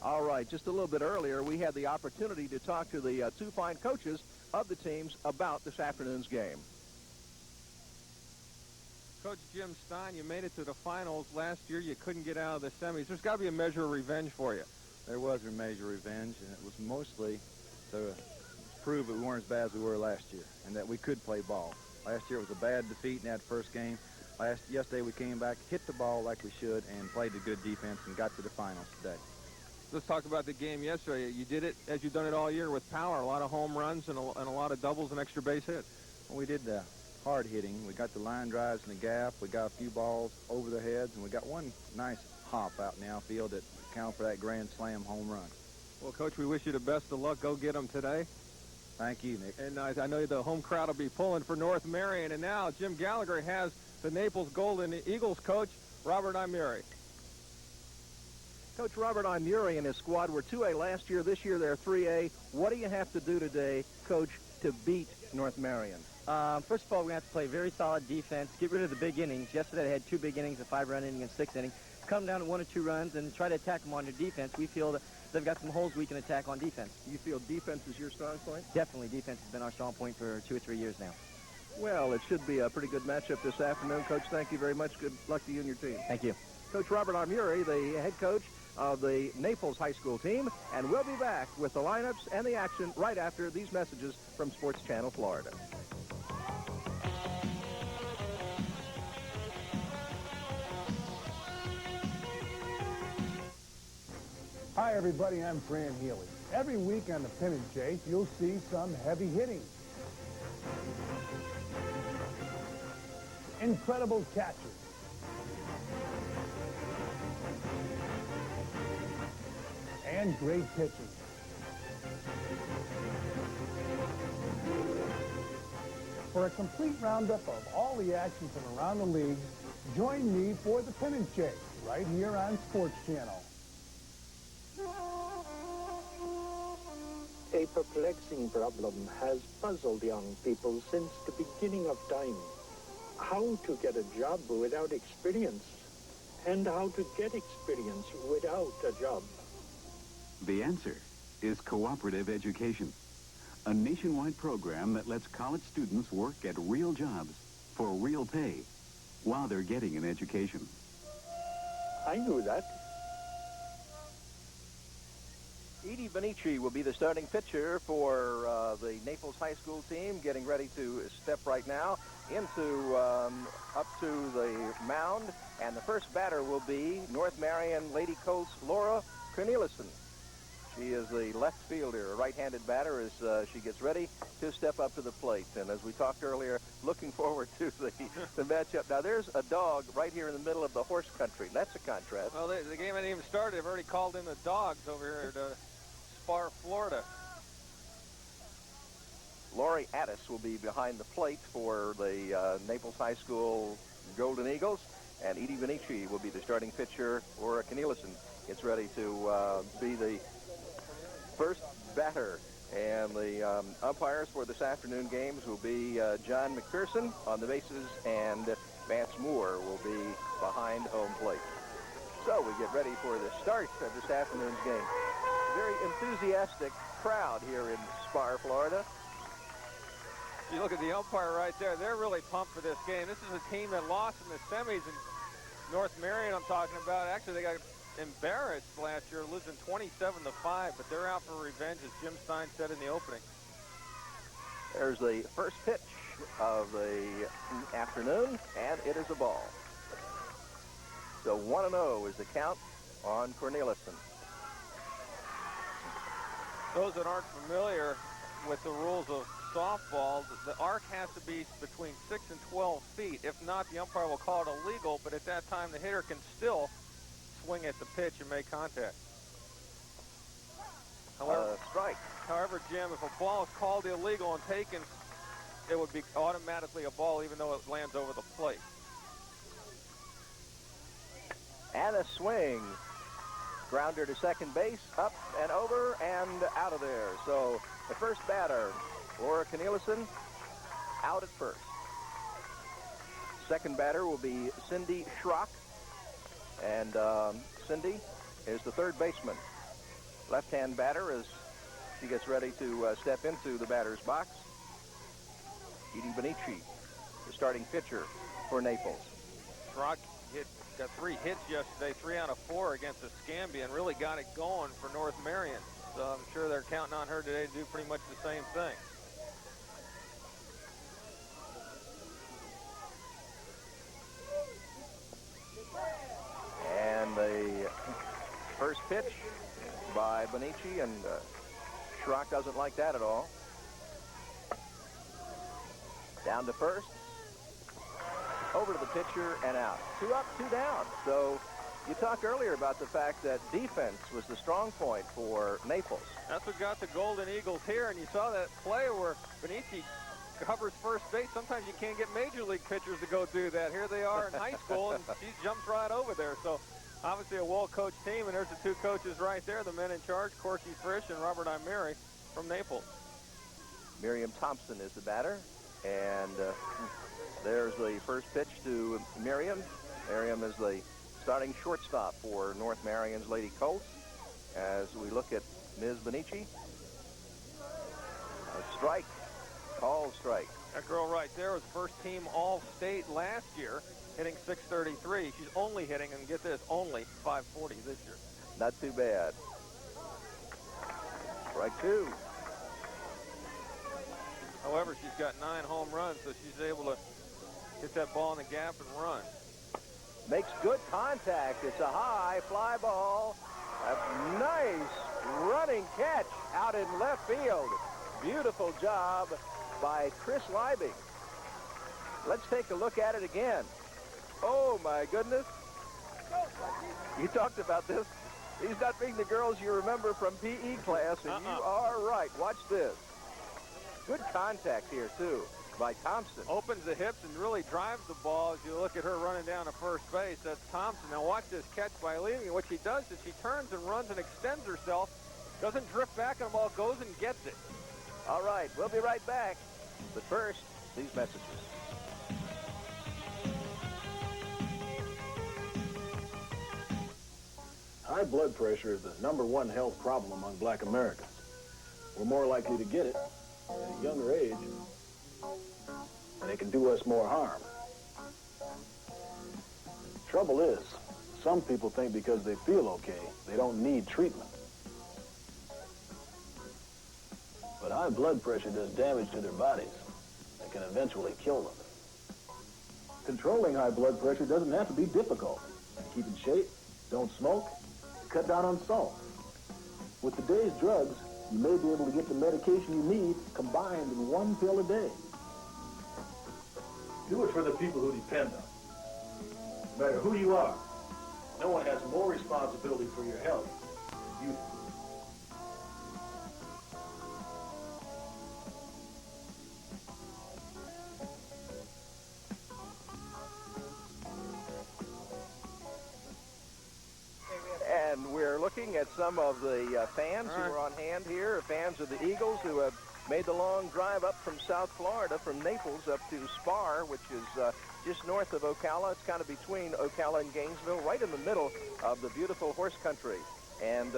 All right, just a little bit earlier, we had the opportunity to talk to the two fine coaches of the teams about this afternoon's game. Coach Jim Stein, you made it to the finals last year. You couldn't get out of the semis. There's got to be a measure of revenge for you. There was a measure of revenge, and it was mostly to prove that we weren't as bad as we were last year and that we could play ball. Last year was a bad defeat in that first game. Yesterday we came back, hit the ball like we should, and played a good defense and got to the finals today. Let's talk about the game yesterday. You did it as you've done it all year with power, a lot of home runs and a lot of doubles and extra base hits. Well, we did hard hitting. We got the line drives in the gap. We got a few balls over their heads, and we got one nice hop out in the outfield that accounted for that grand slam home run. Well, Coach, we wish you the best of luck. Go get them today. Thank you, Nick. And I know the home crowd will be pulling for North Marion. And now Jim Gallagher has the Naples Golden Eagles coach, Robert Imuri. Coach Robert Imuri and his squad were 2A last year. This year they're 3A. What do you have to do today, Coach, to beat North Marion? First of all, we're going to have to play very solid defense, get rid of the big innings. Yesterday they had 2 big innings, a 5-run inning and 6 innings. Come down to 1 or 2 runs and try to attack them on their defense. We feel that they've got some holes we can attack on defense. You feel defense is your strong point? Definitely, defense has been our strong point for 2 or 3 years now. Well, it should be a pretty good matchup this afternoon. Coach, thank you very much. Good luck to you and your team. Thank you. Coach Robert Imuri, the head coach of the Naples High School team, and we'll be back with the lineups and the action right after these messages from Sports Channel Florida. Hi, everybody. I'm Fran Healy. Every week on the Pin and Chase, you'll see some heavy hitting. Incredible catches. And great pitching. For a complete roundup of all the action from around the league, join me for the Pin and Chase, right here on Sports Channel. A perplexing problem has puzzled young people since the beginning of time. How to get a job without experience, and how to get experience without a job. The answer is cooperative education, a nationwide program that lets college students work at real jobs for real pay while they're getting an education. I knew that. Edie Benici will be the starting pitcher for the Naples High School team, getting ready to step right now into up to the mound. And the first batter will be North Marion Lady Colts' Laura Cornelissen. She is the left fielder, a right-handed batter, as she gets ready to step up to the plate. And as we talked earlier, looking forward to the matchup. Now, there's a dog right here in the middle of the horse country. That's a contrast. Well, the game hasn't even started. They've already called in the dogs over here to Spar, Florida. Lori Addis will be behind the plate for the Naples High School Golden Eagles, and Edie Benici will be the starting pitcher. Laura Cornelissen gets ready to be the first batter. And the umpires for this afternoon games will be John McPherson on the bases, and Vance Moore will be behind home plate. So we get ready for the start of this afternoon's game. Very enthusiastic crowd here in Spar, Florida. You look at the umpire right there. They're really pumped for this game. This is a team that lost in the semis in North Marion I'm talking about. Actually, they got embarrassed last year, losing 27-5, but they're out for revenge, as Jim Stein said in the opening. There's the first pitch of the afternoon, and it is a ball. So 1-0 is the count on Cornelissen. Those that aren't familiar with the rules of softball, the arc has to be between 6 and 12 feet. If not, the umpire will call it illegal, but at that time the hitter can still swing at the pitch and make contact. However, strike. However, Jim, if a ball is called illegal and taken, it would be automatically a ball even though it lands over the plate. And a swing. Grounder to second base, up and over and out of there. So the first batter, Laura Cornelissen, out at first. Second batter will be Cindy Schrock. And Cindy is the third baseman. Left-hand batter as she gets ready to step into the batter's box. Edie Benici, the starting pitcher for Naples. Schrock got 3 hits yesterday, 3 out of 4 against Escambia, and really got it going for North Marion. So I'm sure they're counting on her today to do pretty much the same thing. And the first pitch by Benici, and Schrock doesn't like that at all. Down to first. Over to the pitcher and out. 2 up, 2 down. So you talked earlier about the fact that defense was the strong point for Naples. That's what got the Golden Eagles here, and you saw that play where Benici covers first base. Sometimes you can't get major league pitchers to go do that. Here they are in high school, and she jumps right over there. So obviously a well-coached team, and there's the 2 coaches right there, the men in charge, Corky Frisch and Robert Imeri from Naples. Miriam Thompson is the batter, and there's the first pitch to Miriam. Miriam is the starting shortstop for North Marion's Lady Colts. As we look at Ms. Benici, a strike, called strike. That girl right there was first team All-State last year, hitting .633. She's only hitting, and get this, only .540 this year. Not too bad. Strike two. However, she's got 9 home runs, so she's able to hit that ball in the gap and run. Makes good contact. It's a high fly ball. A nice running catch out in left field. Beautiful job by Chris Liebing. Let's take a look at it again. Oh, my goodness. You talked about this. These not being the girls you remember from PE class, and you are right. Watch this. Good contact here, too, by Thompson. Opens the hips and really drives the ball as you look at her running down to first base. That's Thompson. Now watch this catch by Liebing. And what she does is she turns and runs and extends herself, doesn't drift back on the ball, goes and gets it. All right, we'll be right back. But first, these messages. High blood pressure is the #1 health problem among black Americans. We're more likely to get it at a younger age, and it can do us more harm. Trouble is, some people think because they feel okay, they don't need treatment. But high blood pressure does damage to their bodies and can eventually kill them. Controlling high blood pressure doesn't have to be difficult. Keep in shape, don't smoke, cut down on salt. With today's drugs, you may be able to get the medication you need combined in 1 pill a day. Do it for the people who depend on it. No matter who you are, no one has more responsibility for your health than you. And we're looking at some of the fans who are on hand here, fans of the Eagles who have made the long drive up from South Florida, from Naples up to Spar, which is just north of Ocala. It's kind of between Ocala and Gainesville, right in the middle of the beautiful horse country. And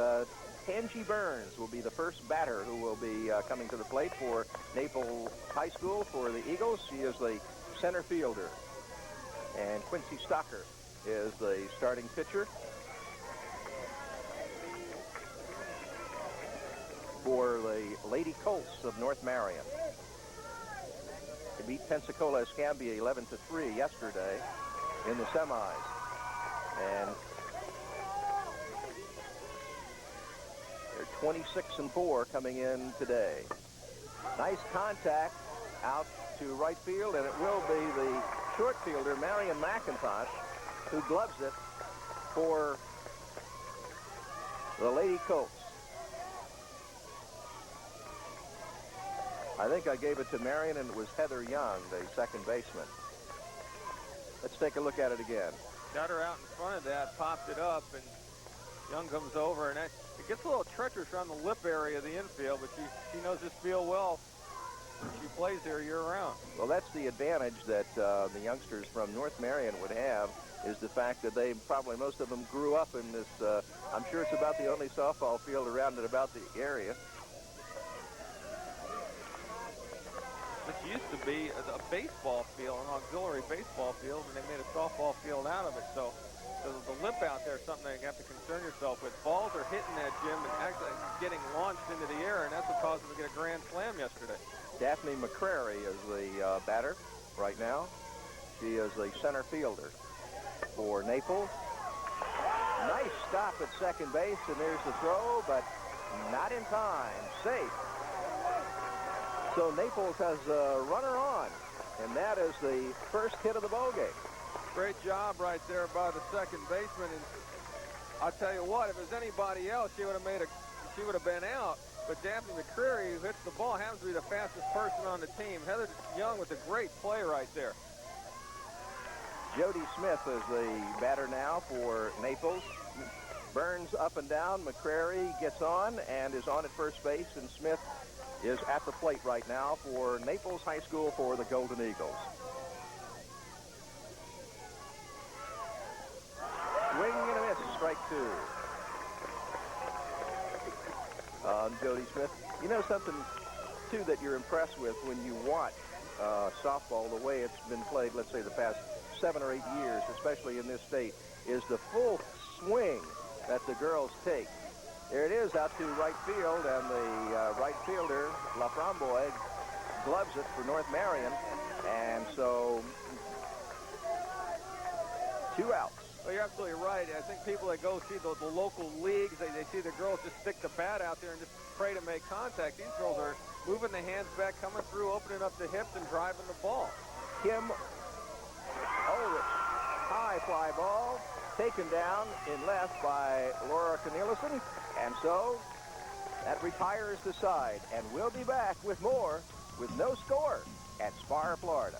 Tangi Burns will be the first batter who will be coming to the plate for Naples High School for the Eagles. She is the center fielder. And Quincy Stocker is the starting pitcher for the Lady Colts of North Marion. They beat Pensacola Escambia 11-3 yesterday in the semis. And they're 26-4 coming in today. Nice contact out to right field, and it will be the short fielder, Marion McIntosh, who gloves it for the Lady Colts. I think I gave it to Marion, and it was Heather Young, the second baseman. Let's take a look at it again. Got her out in front of that, popped it up, and Young comes over, and it gets a little treacherous around the lip area of the infield, but she knows this field well. She plays there year-round. Well, that's the advantage that the youngsters from North Marion would have, is the fact that they probably, most of them grew up in this, I'm sure it's about the only softball field around and about the area. This used to be a baseball field, an auxiliary baseball field, and they made a softball field out of it. So the lip out there is something that you have to concern yourself with. Balls are hitting that gym and actually getting launched into the air, and that's what caused them to get a grand slam yesterday. Daphne McCrary is the batter right now. She is the center fielder for Naples. Nice stop at second base, and there's the throw, but not in time. Safe. So Naples has a runner on, and that is the first hit of the ballgame. Great job right there by the second baseman, and I'll tell you what, if it was anybody else, she would have been out. But Daphne McCreary, who hits the ball, happens to be the fastest person on the team. Heather Young with a great play right there. Jody Smith is the batter now for Naples. Burns up and down. McCrary gets on and is on at first base, and Smith is at the plate right now for Naples High School for the Golden Eagles. Swing and a miss, strike two. Jody Smith. You know something, too, that you're impressed with when you watch softball the way it's been played, let's say, the past 7 or 8 years, especially in this state, is the full swing that the girls take. There it is out to right field, and the right fielder, LaFramboise, gloves it for North Marion, and so 2 outs. Well, you're absolutely right. I think people that go see the local leagues, they see the girls just stick the bat out there and just pray to make contact. These girls are moving the hands back, coming through, opening up the hips, and driving the ball. Kim Ulrich, high fly ball, taken down in left by Laura Cornelison, and so that retires the side. And we'll be back with more with no score at Spar, Florida.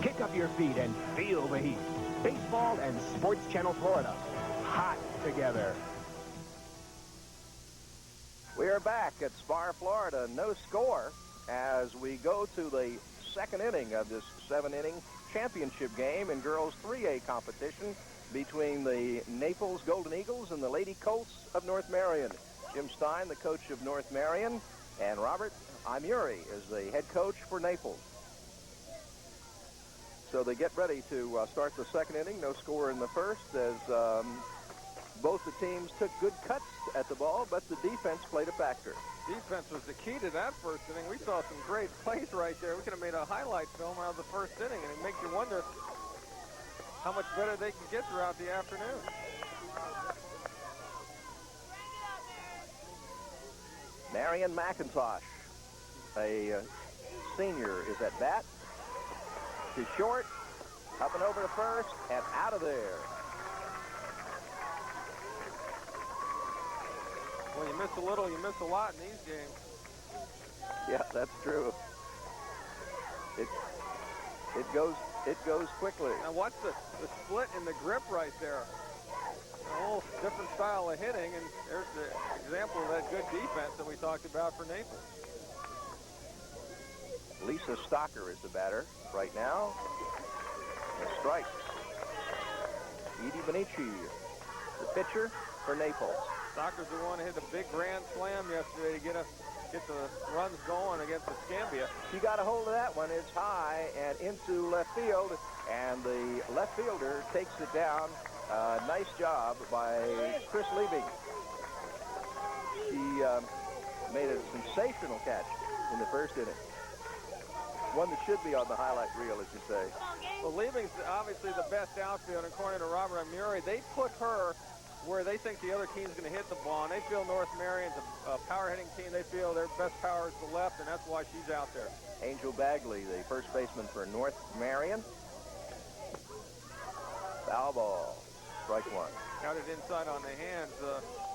Kick up your feet and feel the heat. Baseball and Sports Channel Florida. Hot together. We are back at Spar, Florida. No score as we go to the second inning of this 7-inning championship game in girls 3A competition between the Naples Golden Eagles and the Lady Colts of North Marion. Jim Stein, the coach of North Marion, and Robert Imuri is the head coach for Naples. So they get ready to start the second inning. No score in the first as both the teams took good cuts at the ball, but the defense played a factor. Defense was the key to that first inning. We saw some great plays right there. We could have made a highlight film out of the first inning, and it makes you wonder how much better they can get throughout the afternoon. Marion McIntosh, a senior, is at bat. To short, up and over to first, and out of there. When you miss a little, you miss a lot in these games. Yeah, that's true. It goes quickly. Now watch the split in the grip right there. A whole different style of hitting, and there's the example of that good defense that we talked about for Naples. Lisa Stocker is the batter right now. And strikes. Edie Benici, the pitcher for Naples. Stocker's the one who hit a big grand slam yesterday to get the runs going against the Scambia. She got a hold of that one. It's high and into left field, and the left fielder takes it down. Nice job by Chris Liebing. She made a sensational catch in the first inning. One that should be on the highlight reel, as you say. Well, Liebing's obviously the best outfielder, according to Robert Imuri. They put her where they think the other team's going to hit the ball, and they feel North Marion's a power-hitting team. They feel their best power is the left, and that's why she's out there. Angel Bagley, the first baseman for North Marion. Foul ball. Strike one. Got it inside on the hands.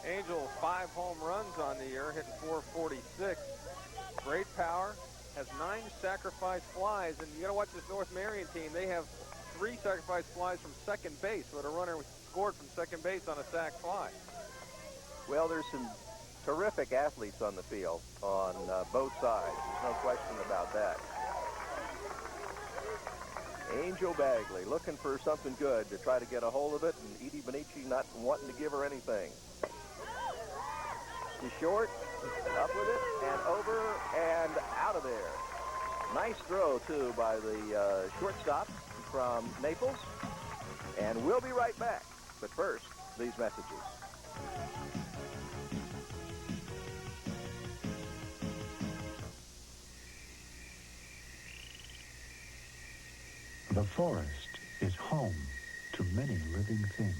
Angel, 5 home runs on the year, hitting .446. Great power. Has 9 sacrifice flies, and you got to watch this North Marion team. They have 3 sacrifice flies from second base, where the runner scored from second base on a sac fly. Well, there's some terrific athletes on the field on both sides. There's no question about that. Angel Bagley looking for something good to try to get a hold of it, and Edie Benici not wanting to give her anything. She's short, up with it, and over, and out of there. Nice throw, too, by the shortstop from Naples. And we'll be right back. But first, these messages. The forest is home to many living things.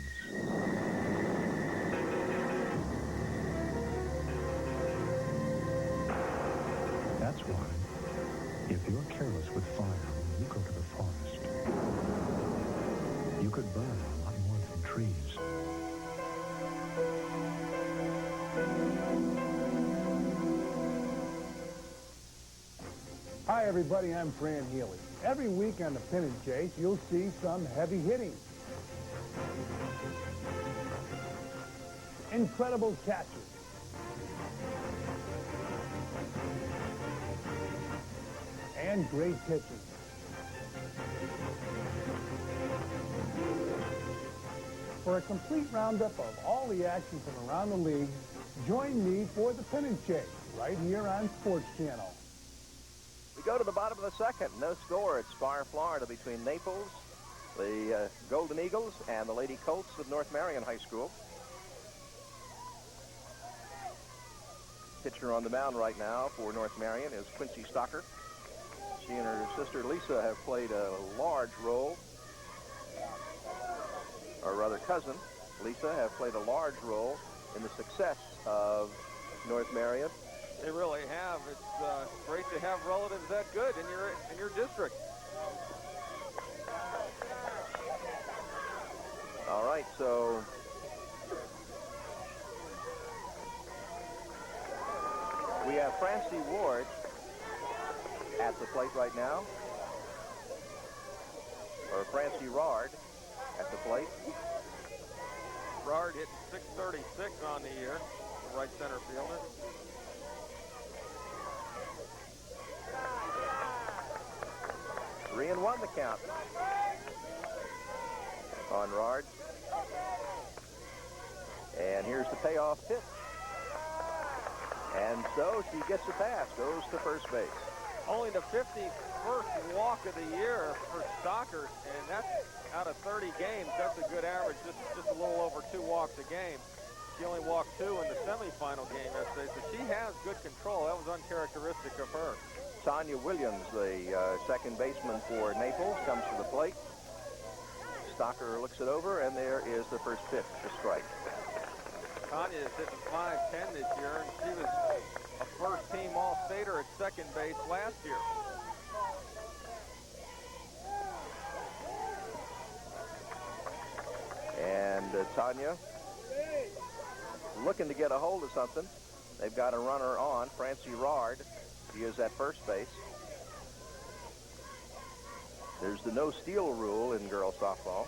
That's why, if you're careless with fire when you go to the forest, you could burn a lot more than trees. Hi, everybody. I'm Fran Healy. Every week on the Pin and Chase, you'll see some heavy hitting. Incredible catches. And great pitches. For a complete roundup of all the action from around the league, join me for the Pin and Chase, right here on Sports Channel. We go to the bottom of the second. No score at Spar, Florida, between Naples, the Golden Eagles, and the Lady Colts of North Marion High School. Pitcher on the mound right now for North Marion is Quincy Stocker. She and her sister Lisa have played a large role, or rather cousin Lisa have played a large role in the success of North Marion. They really have. It's great to have relatives that good in your district. All right, so we have Francie Ward at the plate right now, or Francie Rard at the plate. Rard hitting .636 on the year, the right center fielder. Three and one the count on Rard. And here's the payoff pitch. And so she gets a pass, goes to first base. Only the 51st walk of the year for Stocker, and that's out of 30 games. That's a good average, just a little over 2 walks a game. She only walked 2 in the semifinal game yesterday, so she has good control. That was uncharacteristic of her. Tanya Williams, the second baseman for Naples, comes to the plate. Stocker looks it over, and there is the first pitch, the strike. Tanya is hitting .510 this year, and she was a first-team All-Stater at second base last year. And Tanya looking to get a hold of something. They've got a runner on, Francie Rard. He is at first base. There's the no-steal rule in girls softball.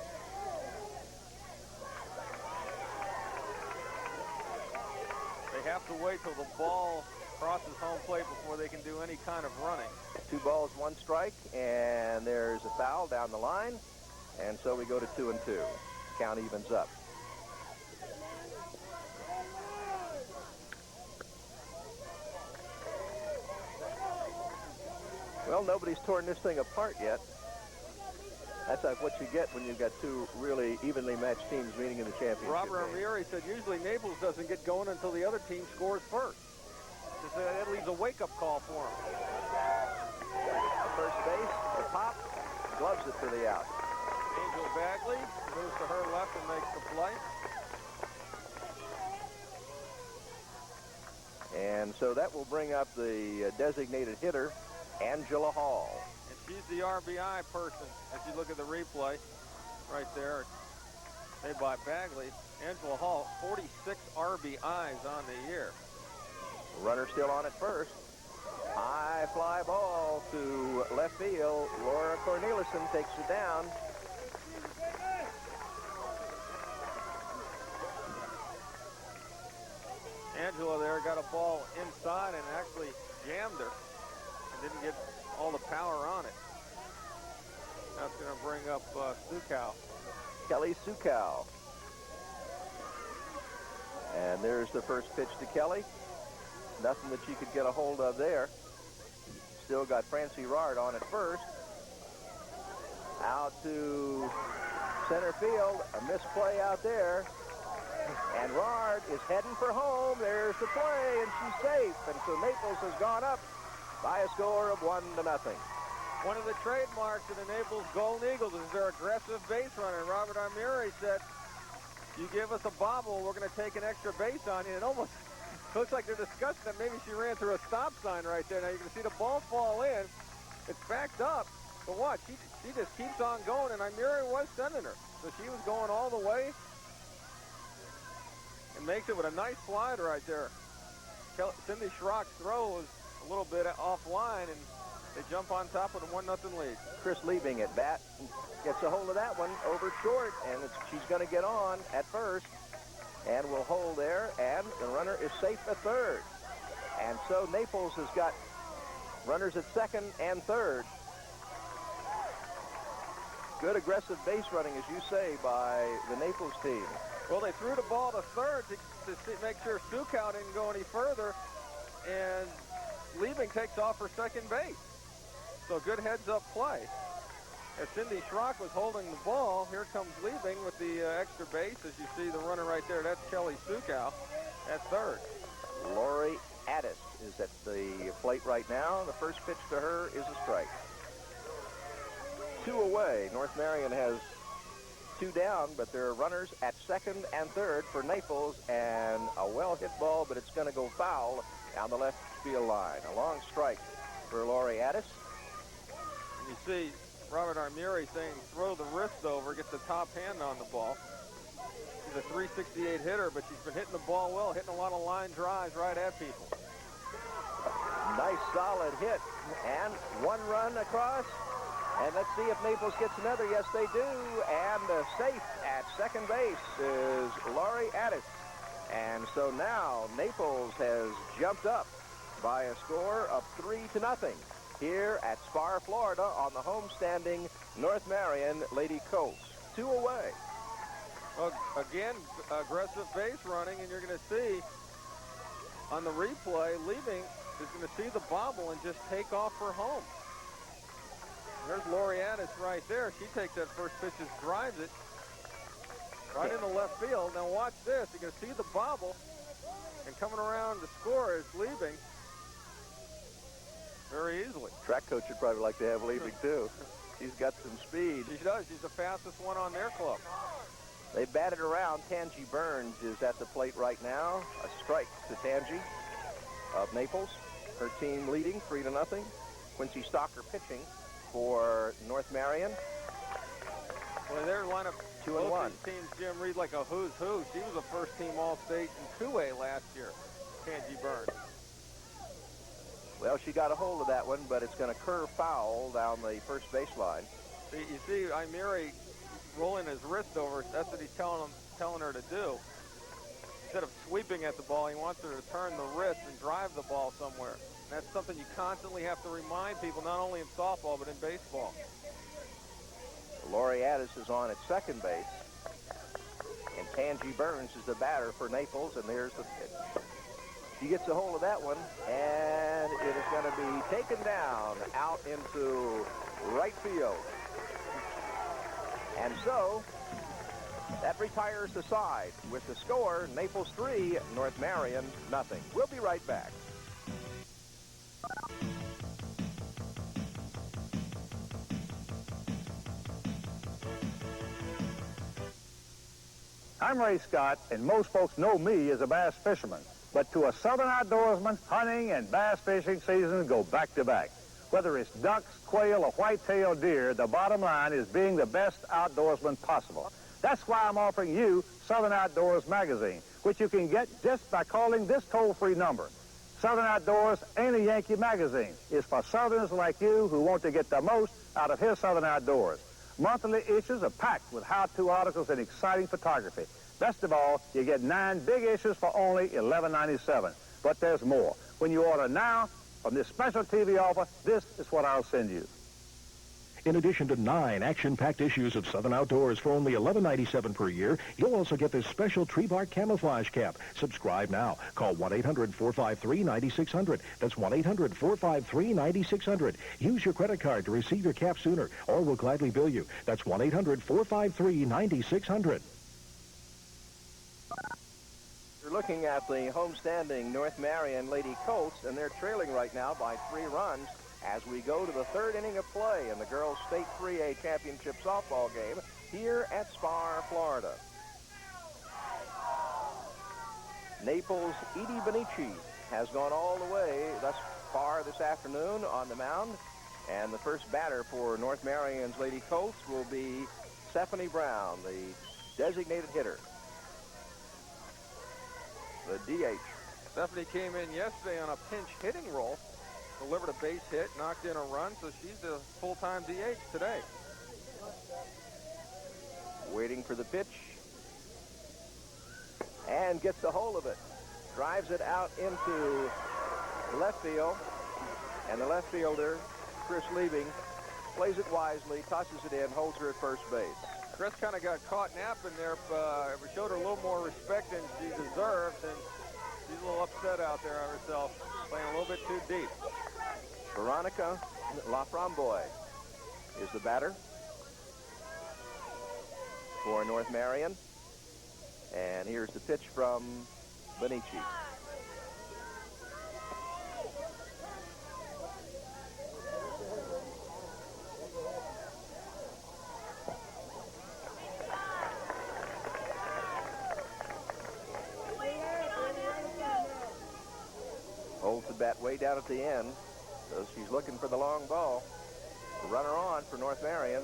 They have to wait till the ball crosses home plate before they can do any kind of running. 2 balls, 1 strike, and there's a foul down the line. And so we go to 2 and 2. Count evens up. Well, nobody's torn this thing apart yet. That's like what you get when you've got 2 really evenly matched teams meeting in the championship Robert game. Amieri said usually Naples doesn't get going until the other team scores first. That leaves a wake-up call for them. First base, the pop, gloves it for the out. Angel Bagley moves to her left and makes the play. And so that will bring up the designated hitter, Angela Hall. And she's the RBI person. As you look at the replay right there, made by Bagley. Angela Hall, 46 RBIs on the year. Runner still on at first. High fly ball to left field. Laura Cornelissen takes it down. Angela there got a ball inside and actually jammed her and didn't get all the power on it. That's going to bring up Sukow. Kelly Sukow. And there's the first pitch to Kelly. Nothing that she could get a hold of there. Still got Francie Rard on at first. Out to center field. A misplay out there. And Rard is heading for home. There's the play, and she's safe. And so Naples has gone up by a score of 1-0. One of the trademarks of the Naples Golden Eagles is their aggressive base runner. Robert Amieri said, you give us a bobble, we're going to take an extra base on you. And almost Looks like they're discussing that maybe she ran through a stop sign right there. Now you can see the ball fall in. It's backed up. But watch, she just keeps on going, and Imiri was sending her. So she was going all the way and makes it with a nice slide right there. Cindy Schrock's throw was a little bit offline, and they jump on top with a 1-0 lead. Chris Liebing at bat gets a hold of that one over short, and she's going to get on at first and will hold there, and the runner is safe at third. And so Naples has got runners at second and third. Good aggressive base running, as you say, by the Naples team. Well, they threw the ball to third to make sure Sukow didn't go any further, and Liebing takes off for second base. So good heads-up play. As Cindy Schrock was holding the ball, here comes Liebing with the extra base. As you see the runner right there, that's Kelly Sukow at third. Lori Addis is at the plate right now. The first pitch to her is a strike. 2 away. North Marion has 2 down, but there are runners at second and third for Naples, and a well-hit ball, but it's going to go foul down the left field line. A long strike for Lori Addis. And you see Robert Armuri saying throw the wrist over, get the top hand on the ball. She's a 368 hitter, but she's been hitting the ball well, hitting a lot of line drives right at people. Nice solid hit, and 1 run across. And let's see if Naples gets another. Yes, they do. And safe at second base is Laurie Addis. And so now Naples has jumped up by a score of 3-0 here at Spar, Florida, on the homestanding North Marion Lady Colts. 2 away. Well, again, aggressive base running, and you're going to see on the replay, Liebing is going to see the bobble and just take off for home. There's Lori Addis right there. She takes that first pitch, just drives it right into left field. Now watch this. You can see the bobble, and coming around to score is Liebing very easily. Track coach would probably like to have Liebing too. She's got some speed. She does. She's the fastest one on their club. They batted around. Tangi Burns is at the plate right now. A strike to Tangi of Naples. Her team leading 3-0. Quincy Stalker pitching for North Marion. Well, their lineup, 2-1. Teams, Jim, read like a who's who. She was a first-team All-State in 2A last year, Tangi Burns. Well, she got a hold of that one, but it's going to curve foul down the first baseline. See, you see Imiri rolling his wrist over. That's what he's telling her to do. Instead of sweeping at the ball, he wants her to turn the wrist and drive the ball somewhere. And that's something you constantly have to remind people, not only in softball, but in baseball. Lori Addis is on at second base. And Tangi Burns is the batter for Naples, and there's the pitch. She gets a hold of that one, and it is going to be taken down out into right field. And so that retires the side with the score, Naples 3, North Marion nothing. We'll be right back. I'm Ray Scott, and most folks know me as a bass fisherman. But to a southern outdoorsman, hunting and bass fishing seasons go back to back. Whether it's ducks, quail, or white-tailed deer, the bottom line is being the best outdoorsman possible. That's why I'm offering you Southern Outdoors magazine, which you can get just by calling this toll-free number. Southern Outdoors ain't a Yankee magazine. It's for Southerners like you who want to get the most out of his Southern Outdoors. Monthly issues are packed with how-to articles and exciting photography. Best of all, you get 9 big issues for only $11.97. But there's more. When you order now, from this special TV offer, this is what I'll send you. In addition to 9 action-packed issues of Southern Outdoors for only $11.97 per year, you'll also get this special tree bark camouflage cap. Subscribe now. Call 1-800-453-9600. That's 1-800-453-9600. Use your credit card to receive your cap sooner, or we'll gladly bill you. That's 1-800-453-9600. You're looking at the homestanding North Marion Lady Colts, and they're trailing right now by 3 runs as we go to the 3rd inning of play in the girls' state 3A championship softball game here at Spar, Florida. Naples' Edie Benici has gone all the way thus far this afternoon on the mound. And the first batter for North Marion's Lady Colts will be Stephanie Brown, the designated hitter, the DH. Stephanie came in yesterday on a pinch hitting role, delivered a base hit, knocked in a run, so she's the full-time DH today. Waiting for the pitch. And gets a hold of it. Drives it out into left field. And the left fielder, Chris Liebing, plays it wisely, tosses it in, holds her at first base. Chris kind of got caught napping there. We showed her a little more respect than she deserves, and she's a little upset out there on herself, playing a little bit too deep. Veronica Laframboise is the batter for North Marion. And here's the pitch from Benici. Holds the bat way down at the end, so she's looking for the long ball. The runner on for North Marion,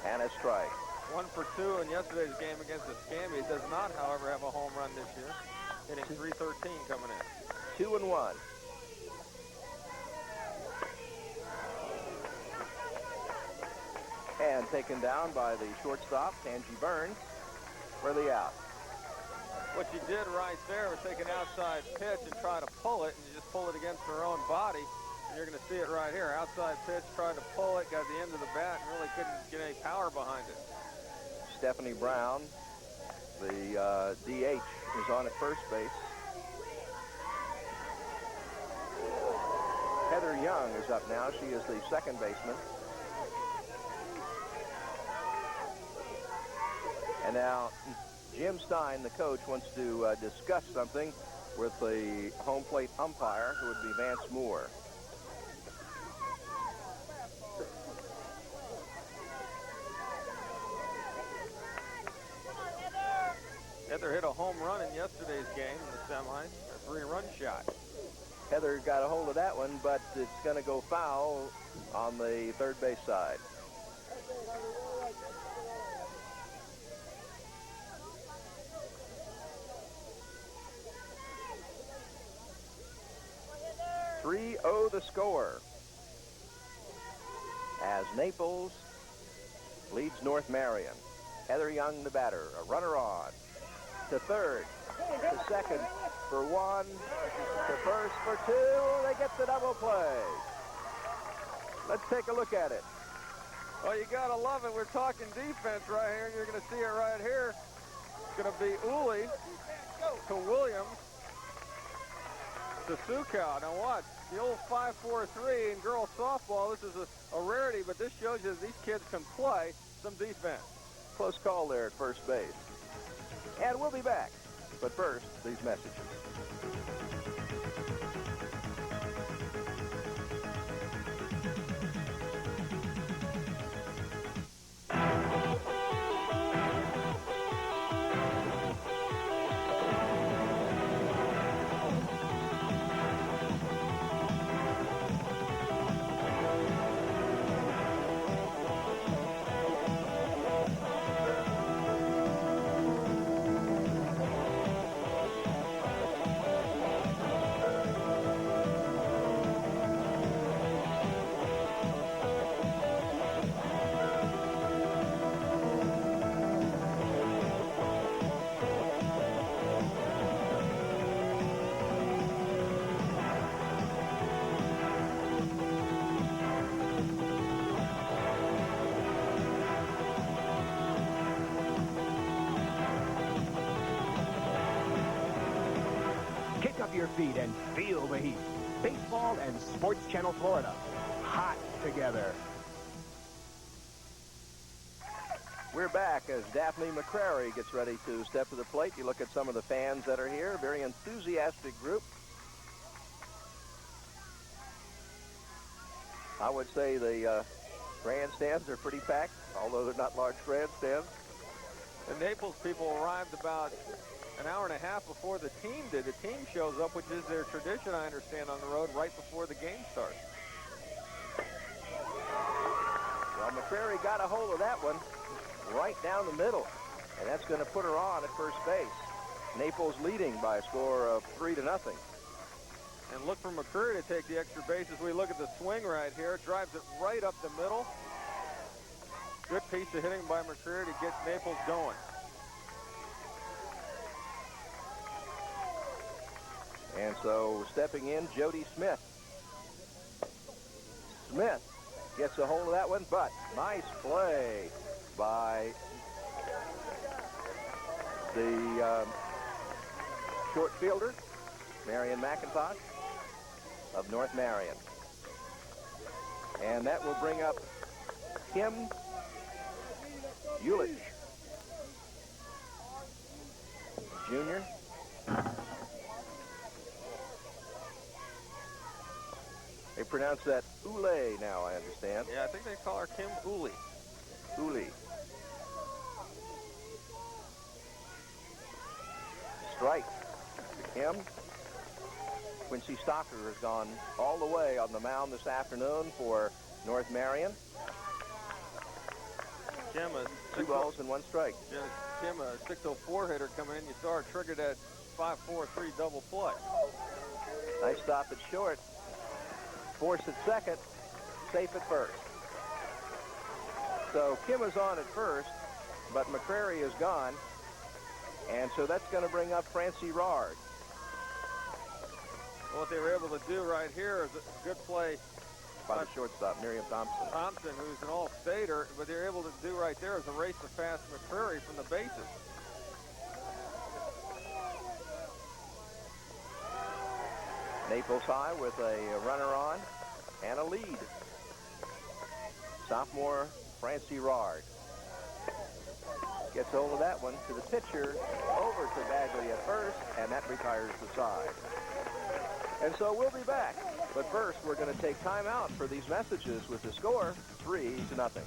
and a strike. 1 for 2 in yesterday's game against the Escambia. Does not, however, have a home run this year. Hitting .313 coming in. 2-1. And taken down by the shortstop, Angie Burns, for the out. What you did right there was take an outside pitch and try to pull it, and you just pull it against her own body. And you're going to see it right here. Outside pitch, tried to pull it, got the end of the bat, and really couldn't get any power behind it. Stephanie Brown, the DH, is on at first base. Heather Young is up now. She is the second baseman. And now Jim Stein, the coach, wants to discuss something with the home plate umpire, who would be Vance Moore. Heather hit a home run in yesterday's game in the semi, a 3-run shot. Heather got a hold of that one, but it's going to go foul on the third base side. .30 the score, as Naples leads North Marion. Heather Young, the batter, a runner on. To third, to second for 1, to first for 2. They get the double play. Let's take a look at it. Well, you got to love it. We're talking defense right here. You're going to see it right here. It's going to be Uli to Williams to Sukow. Now watch, the old 5-4-3 in girls softball. This is a rarity, but this shows you that these kids can play some defense. Close call there at first base. And we'll be back. But first, these messages. Your feet and feel the heat. Baseball and Sports Channel Florida. Hot together. We're back as Daphne McCrary gets ready to step to the plate. You look at some of the fans that are here. Very enthusiastic group. I would say the grandstands are pretty packed, although they're not large grandstands. The Naples people arrived about an hour and a half before the team did. The team shows up, which is their tradition, I understand, on the road right before the game starts. Well, McCrary got a hold of that one right down the middle, and that's going to put her on at first base. Naples leading by a score of 3-0. And look for McCurry to take the extra base as we look at the swing right here. Drives it right up the middle. Good piece of hitting by McCurry to get Naples going. And so stepping in, Jody Smith. Smith gets a hold of that one, but nice play by the short fielder, Marion McIntosh of North Marion. And that will bring up Kim Ulich, junior. They pronounce that Ule now, I understand. Yeah, I think they call her Kim Uli. Uli. Strike to Kim. Quincy Stocker has gone all the way on the mound this afternoon for North Marion. Kim, 2 balls and 1 strike. Kim, a 604 hitter coming in. You saw her trigger that 5-4-3 double play. Nice stop at short. Force at second, safe at first. So Kim is on at first, but McCrary is gone. And so that's going to bring up Francie Rard. Well, what they were able to do right here is a good play by the shortstop, Miriam Thompson. Thompson, who's an all-stater, but they're able to do right there is erase the fast McCurry from the bases. Naples High with a runner on and a lead. Sophomore Francie Rard gets hold of that one to the pitcher, over to Bagley at first, and that retires the side. And so we'll be back. But first, we're going to take time out for these messages with the score 3-0.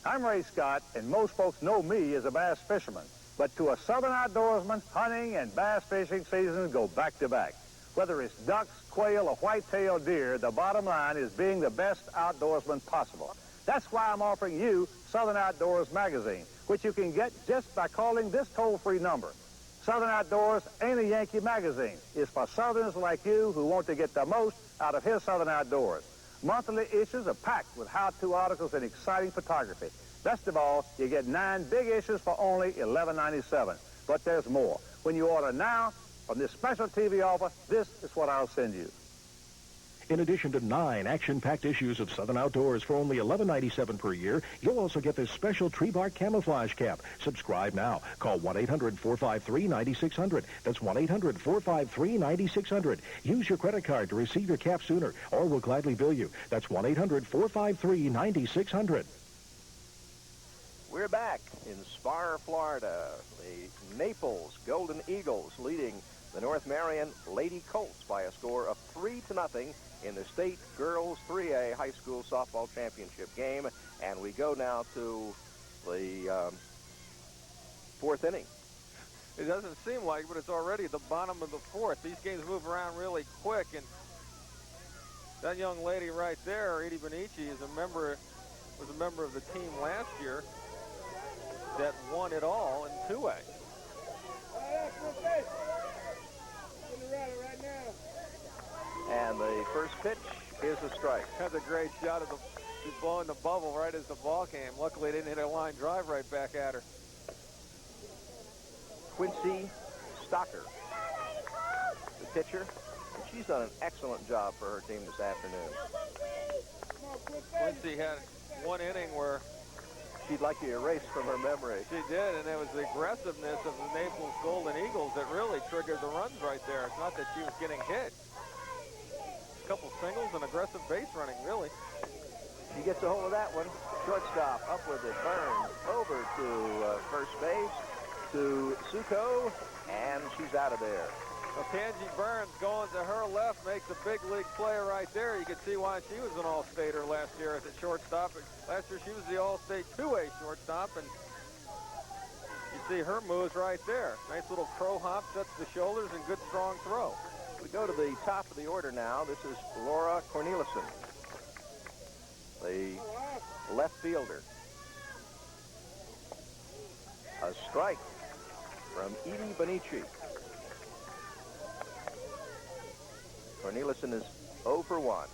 I'm Ray Scott, and most folks know me as a bass fisherman. But to a southern outdoorsman, hunting and bass fishing seasons go back to back. Whether it's ducks, quail, or white-tailed deer, the bottom line is being the best outdoorsman possible. That's why I'm offering you Southern Outdoors magazine, which you can get just by calling this toll-free number. Southern Outdoors ain't a Yankee magazine. It's for Southerners like you who want to get the most out of his Southern Outdoors. Monthly issues are packed with how-to articles and exciting photography. Best of all, you get 9 big issues for only $11.97. But there's more. When you order now, from this special TV offer, this is what I'll send you. In addition to 9 action-packed issues of Southern Outdoors for only $11.97 per year, you'll also get this special tree bark camouflage cap. Subscribe now. Call 1-800-453-9600. That's 1-800-453-9600. Use your credit card to receive your cap sooner, or we'll gladly bill you. That's 1-800-453-9600. We're back in Spar, Florida. The Naples Golden Eagles leading the North Marion Lady Colts by a score of 3-0 in the state girls 3A high school softball championship game. And we go now to the 4th inning. It doesn't seem like, but it's already the bottom of the 4th. These games move around really quick, and that young lady right there, Edie Benici, was a member of the team last year that won it all in 2A. And the first pitch is a strike. That's a great shot of she's blowing the bubble right as the ball came. Luckily, it didn't hit a line drive right back at her. Quincy Stocker, the pitcher, and she's done an excellent job for her team this afternoon. Quincy had one inning where she'd like to erase from her memory. She did, and it was the aggressiveness of the Naples Golden Eagles that really triggered the runs right there. It's not that she was getting hit. A couple singles and aggressive base running, really. She gets a hold of that one. Shortstop up with it. Burns over to first base to Suko, and she's out of there. Well, Tangi Burns going to her left makes a big league play right there. You can see why she was an All-Stater last year as a shortstop. Last year she was the All-State 2A shortstop, and you see her moves right there. Nice little crow hop, sets the shoulders, and good strong throw. We go to the top of the order now. This is Laura Cornelissen, the left fielder. A strike from Edie Benici. Cornelissen is 0 for 1.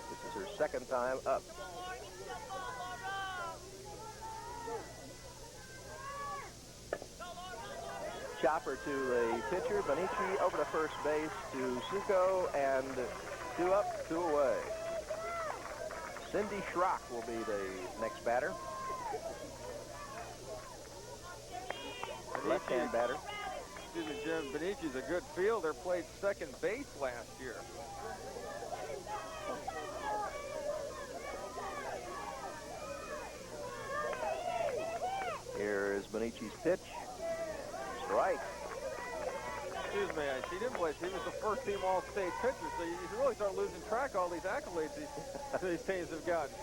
This is her second time up. Chopper to the pitcher. Benici over to first base to Suko, and 2 up, 2 away. Cindy Schrock will be the next batter. Left-hand batter. Excuse me, Jim. Benici's a good fielder. Played second base last year. Here is Benici's pitch. Strike. Excuse me, she didn't play. She was the first-team All-State pitcher, so you really start losing track of all these accolades these teams have gotten.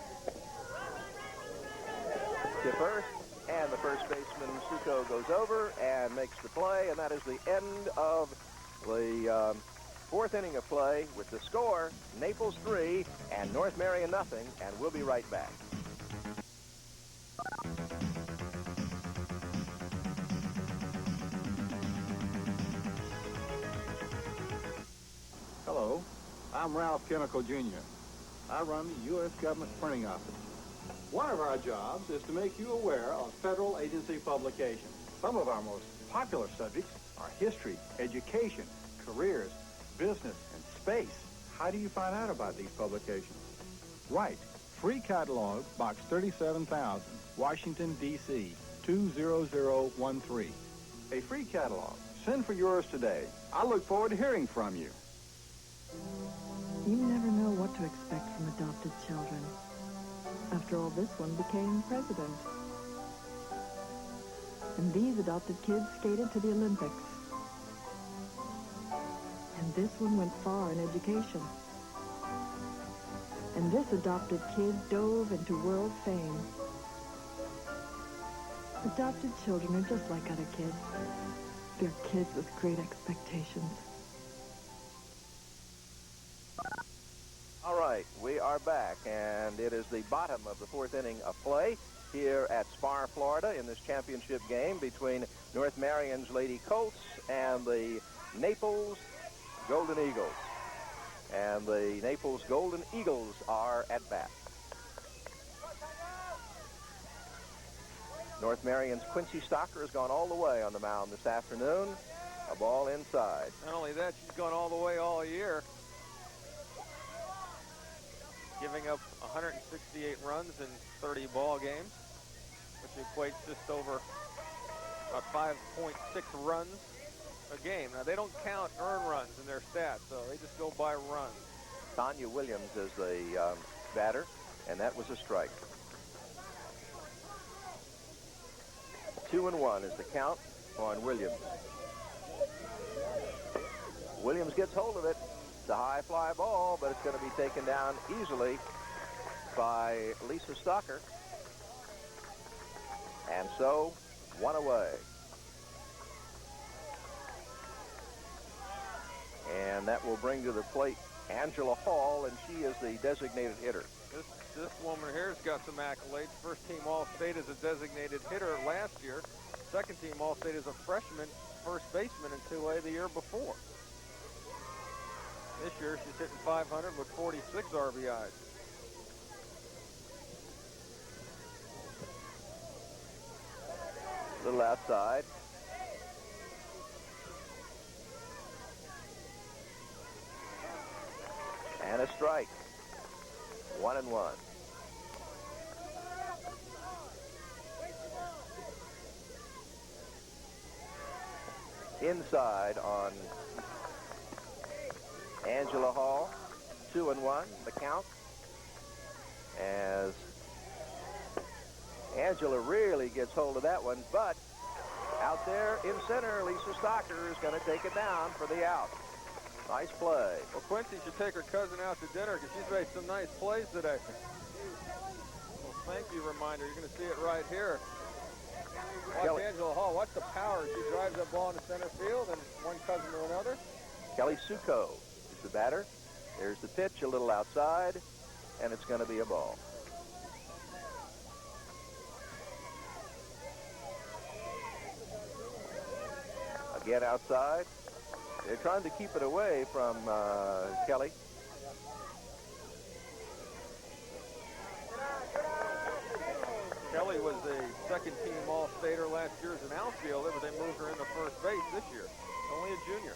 To first, and the first baseman, Suko, goes over and makes the play, and that is the end of the fourth inning of play with the score, Naples 3 and North Marion nothing, and we'll be right back. Hello, I'm Ralph Chemical Jr. I run the U.S. Government Printing Office. One of our jobs is to make you aware of federal agency publications. Some of our most popular subjects are history, education, careers, business, and space. How do you find out about these publications? Right. Free catalog, Box 37,000, Washington, D.C., 20013. A free catalog. Send for yours today. I look forward to hearing from you. You never know what to expect from adopted children. After all, this one became president. And these adopted kids skated to the Olympics. And this one went far in education. And this adopted kid dove into world fame. Adopted children are just like other kids. They're kids with great expectations. All right, we are back, and it is the bottom of the fourth inning of play here at Spar, Florida, in this championship game between North Marion's Lady Colts and the Naples Golden Eagles. And the Naples Golden Eagles are at bat. North Marion's Quincy Stocker has gone all the way on the mound this afternoon. A ball inside. Not only that, she's gone all the way all year, giving up 168 runs in 30 ball games, which equates just over about 5.6 runs a game. Now, they don't count earned runs in their stats, so they just go by runs. Tanya Williams is the batter, and that was a strike. 2-1 is the count on Williams. Williams gets hold of it. It's a high fly ball, but it's going to be taken down easily by Lisa Stocker. And so, one away. And that will bring to the plate Angela Hall, and she is the designated hitter. This woman here has got some accolades. First team All-State as a designated hitter last year. Second team All-State as a freshman first baseman in 2A the year before. This year she's hitting .500 with 46 RBIs. A little outside. And a strike. 1-1. Inside on Angela Hall. 2-1, the count. As Angela really gets hold of that one, but Out there in center, Lisa Stocker is going to take it down for the out. Nice play. Well, Quincy should take her cousin out to dinner because she's made some nice plays today. Well, thank you reminder. You're going to see it right here. Watch Angela Hall. Watch the power. She drives that ball into center field and one cousin to another. Kelly Suko is the batter. There's the pitch a little outside, and it's going to be a ball. Again outside. They're trying to keep it away from Kelly. Kelly was a second-team All-Stater last year as an outfielder, but they moved her into first base this year. Only a junior.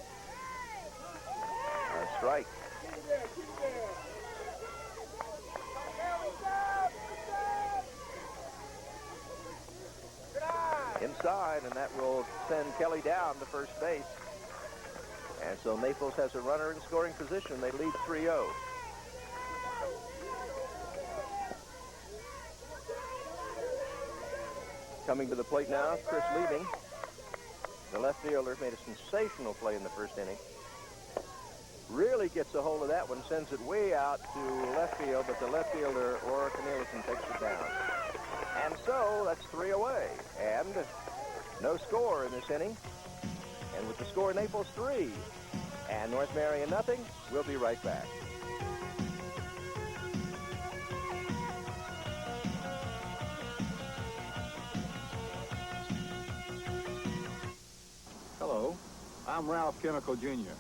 That's right. Inside, and that will send Kelly down to first base. And so Naples has a runner in scoring position. They lead 3-0. Coming to the plate now, Chris Liebing. The left fielder made a sensational play in the first inning. Really gets a hold of that one, sends it way out to left field, but the left fielder, Aura Cornelison, takes it down. And so that's 3 away. And no score in this inning. And with the score, Naples 3 and North Marion nothing, we'll be right back. Hello, I'm Ralph Chemical Jr.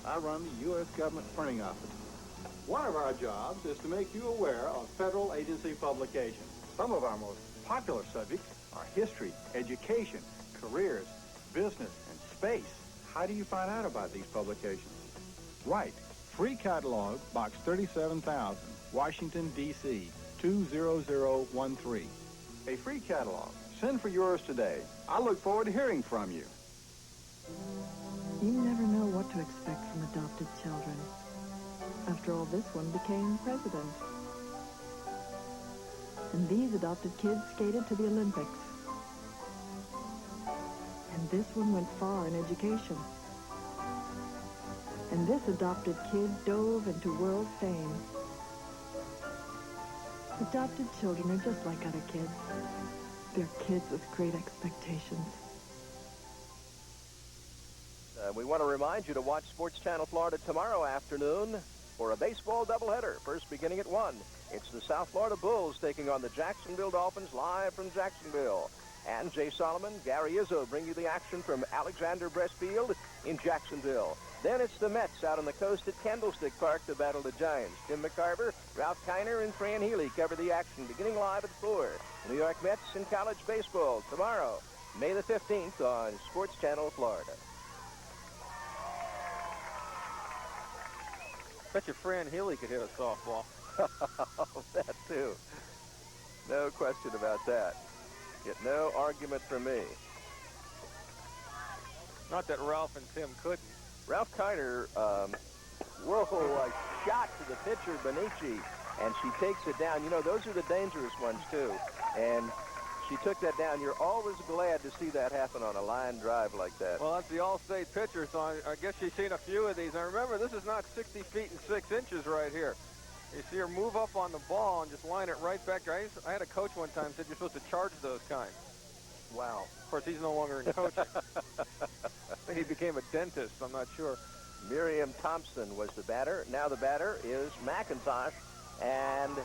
I run the U.S. Government Printing Office. One of our jobs is to make you aware of federal agency publications. Some of our most popular subjects are history, education, careers, business, and space. How do you find out about these publications? Right. Free catalog, Box 37,000, Washington, D.C., 20013. A free catalog. Send for yours today. I look forward to hearing from you. You never know what to expect from adopted children. After all, this one became president. And these adopted kids skated to the Olympics. And this one went far in education. And this adopted kid dove into world fame. Adopted children are just like other kids. They're kids with great expectations. We want to remind you to watch Sports Channel Florida tomorrow afternoon for a baseball doubleheader, first beginning at 1. It's the South Florida Bulls taking on the Jacksonville Dolphins live from Jacksonville. And Jay Solomon, Gary Izzo bring you the action from Alexander Breastfield in Jacksonville. Then it's the Mets out on the coast at Candlestick Park to battle the Giants. Tim McCarver, Ralph Kiner, and Fran Healy cover the action beginning live at 4. New York Mets in college baseball tomorrow, May the 15th on Sports Channel Florida. Bet you Fran Healy could hit a softball. That too. No question about that. Get no argument from me. Not that Ralph and Tim couldn't. Ralph Kiner, shot to the pitcher, Benici, and she takes it down. You know, those are the dangerous ones, too. And she took that down. You're always glad to see that happen on a line drive like that. Well, that's the All-State pitcher, so I guess she's seen a few of these. Now, remember, this is not 60 feet and 6 inches right here. You see her move up on the ball and just line it right back. I had a coach one time said you're supposed to charge those kinds. Wow. Of course, he's no longer in coaching. I think he became a dentist. I'm not sure. Miriam Thompson was the batter. Now the batter is McIntosh. And